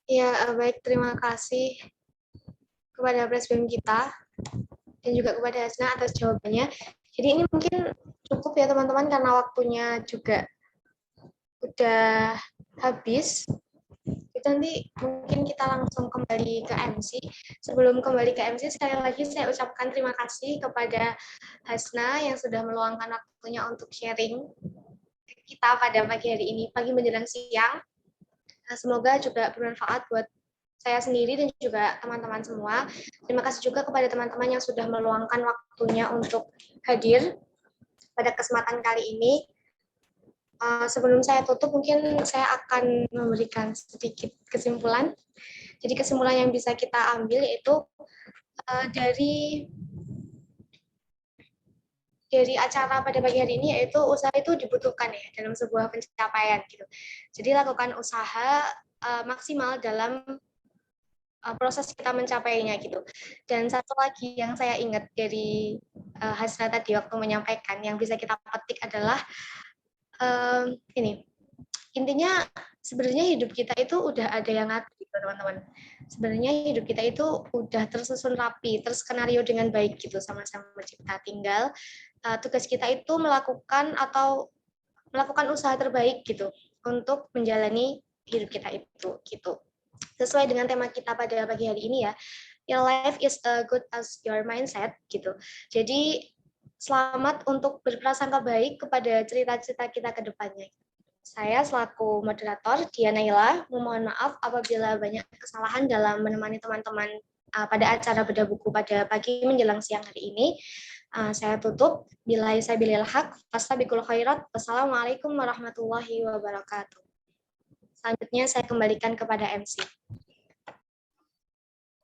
Ya, baik, terima kasih kepada Presbem kita dan juga kepada Hasna atas jawabannya. Jadi ini mungkin cukup ya teman-teman, karena waktunya juga udah habis. Itu nanti mungkin kita langsung kembali ke MC. Sebelum kembali ke MC, sekali lagi saya ucapkan terima kasih kepada Hasna yang sudah meluangkan waktunya untuk sharing kita pada pagi hari ini, pagi menjelang siang. Semoga juga bermanfaat buat saya sendiri dan juga teman-teman semua. Terima kasih juga kepada teman-teman yang sudah meluangkan waktunya untuk hadir pada kesempatan kali ini. Sebelum saya tutup, mungkin saya akan memberikan sedikit kesimpulan. Jadi kesimpulan yang bisa kita ambil yaitu dari acara pada pagi hari ini, yaitu usaha itu dibutuhkan ya dalam sebuah pencapaian gitu. Jadi lakukan usaha maksimal dalam proses kita mencapainya gitu. Dan satu lagi yang saya ingat dari Hasna tadi waktu menyampaikan, yang bisa kita petik adalah ini, intinya sebenarnya hidup kita itu udah ada yang ngatur gitu teman-teman. Sebenarnya hidup kita itu udah tersusun rapi, terskenario dengan baik gitu sama-sama kita. Tinggal tugas kita itu melakukan usaha terbaik gitu untuk menjalani hidup kita itu gitu. Sesuai dengan tema kita pada pagi hari ini ya, your life is as good as your mindset gitu. Jadi selamat untuk berprasangka baik kepada cerita-cerita kita ke depannya. Saya selaku moderator Diana Ila memohon maaf apabila banyak kesalahan dalam menemani teman-teman pada acara bedah buku pada pagi menjelang siang hari ini. Saya tutup. Billahi sabilil haq, fastabiqul khairat. Wassalamualaikum warahmatullahi wabarakatuh. Selanjutnya saya kembalikan kepada MC.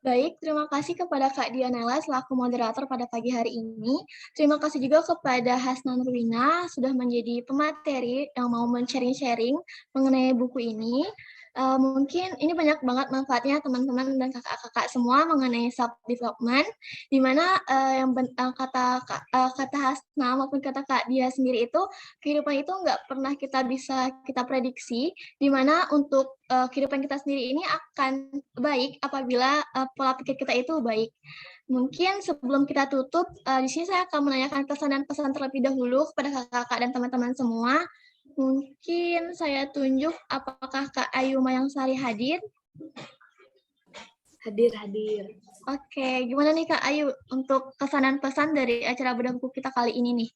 Baik, terima kasih kepada Kak Dianela selaku moderator pada pagi hari ini. Terima kasih juga kepada Hasna Nurwina sudah menjadi pemateri yang mau men-sharing mengenai buku ini. Mungkin ini banyak banget manfaatnya teman-teman dan kakak-kakak semua mengenai self-development, di mana kata Hasna maupun kata Kak Dia sendiri itu, kehidupan itu nggak pernah bisa kita prediksi, di mana untuk kehidupan kita sendiri ini akan baik apabila pola pikir kita itu baik. Mungkin sebelum kita tutup, di sini saya akan menanyakan kesan dan pesan terlebih dahulu kepada kakak-kakak dan teman-teman semua. Mungkin saya tunjuk apakah Kak Ayu Mayangsari hadir? Hadir. Oke, gimana nih Kak Ayu untuk kesan dan pesan dari acara bedah buku kita kali ini nih?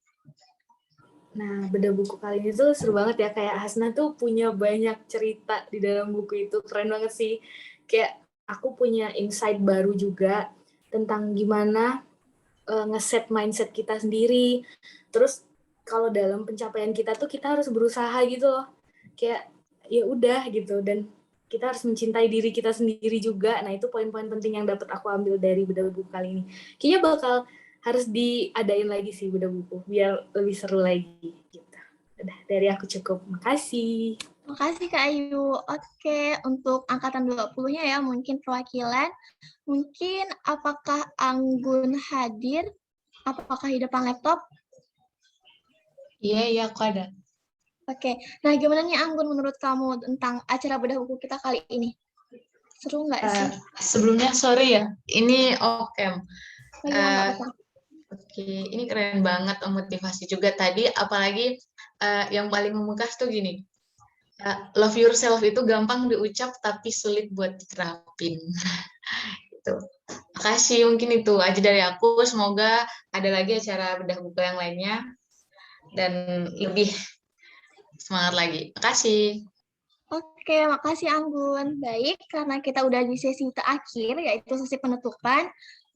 Nah, bedah buku kali ini tuh seru banget ya, kayak Hasna tuh punya banyak cerita di dalam buku itu, keren banget sih. Kayak aku punya insight baru juga tentang gimana ngeset mindset kita sendiri. Terus kalau dalam pencapaian kita tuh kita harus berusaha gitu loh. Kayak ya udah gitu, dan kita harus mencintai diri kita sendiri juga. Nah, itu poin-poin penting yang dapat aku ambil dari bedah buku kali ini. Kayaknya bakal harus diadain lagi sih bedah buku biar lebih seru lagi gitu. Udah, dari aku cukup. Makasih. Makasih Kak Ayu. Oke, untuk angkatan 20-nya ya mungkin perwakilan. Mungkin apakah Anggun hadir? Apakah di depan laptop? Iya, aku ada. Oke, nah gimana nih Anggun menurut kamu tentang acara bedah buku kita kali ini? Seru nggak sih? Sebelumnya sorry ya, ini Okem. Oh, iya, nggak apa-apa. Oke, ini keren banget, motivasi juga tadi, apalagi yang paling membekas tuh gini, love yourself itu gampang diucap tapi sulit buat diterapin. Gitu. Makasih, mungkin itu aja dari aku. Semoga ada lagi acara bedah buku yang lainnya dan lebih semangat lagi. Makasih. Oke, makasih Anggun. Baik, karena kita udah di sesi terakhir, yaitu sesi penutupan,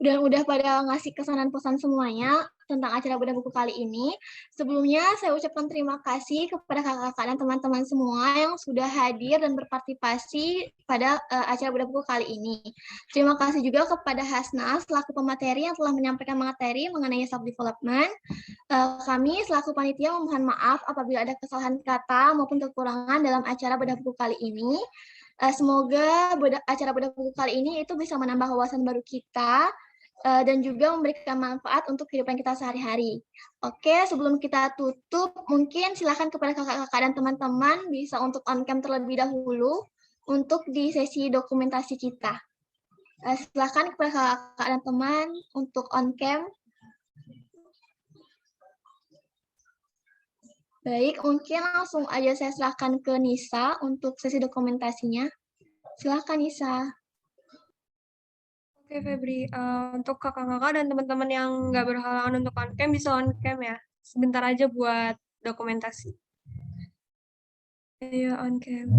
udah pada ngasih kesan dan pesan semuanya tentang acara bedah buku kali ini. Sebelumnya, saya ucapkan terima kasih kepada kakak-kakak dan teman-teman semua yang sudah hadir dan berpartisipasi pada acara bedah buku kali ini. Terima kasih juga kepada Hasna selaku pemateri yang telah menyampaikan materi mengenai self-development. Kami selaku panitia memohon maaf apabila ada kesalahan kata maupun kekurangan dalam acara bedah buku kali ini. Semoga acara bedah buku kali ini itu bisa menambah wawasan baru kita dan juga memberikan manfaat untuk kehidupan kita sehari-hari. Oke, sebelum kita tutup, mungkin silakan kepada kakak-kakak dan teman-teman bisa untuk on-cam terlebih dahulu untuk di sesi dokumentasi kita. Silakan kepada kakak-kakak dan teman untuk on-cam. Baik, mungkin langsung aja saya silakan ke Nisa untuk sesi dokumentasinya. Silakan Nisa. Oke Febri, untuk kakak-kakak dan teman-teman yang nggak berhalangan untuk on-cam bisa on-cam ya. Sebentar aja buat dokumentasi. Ayo on-cam.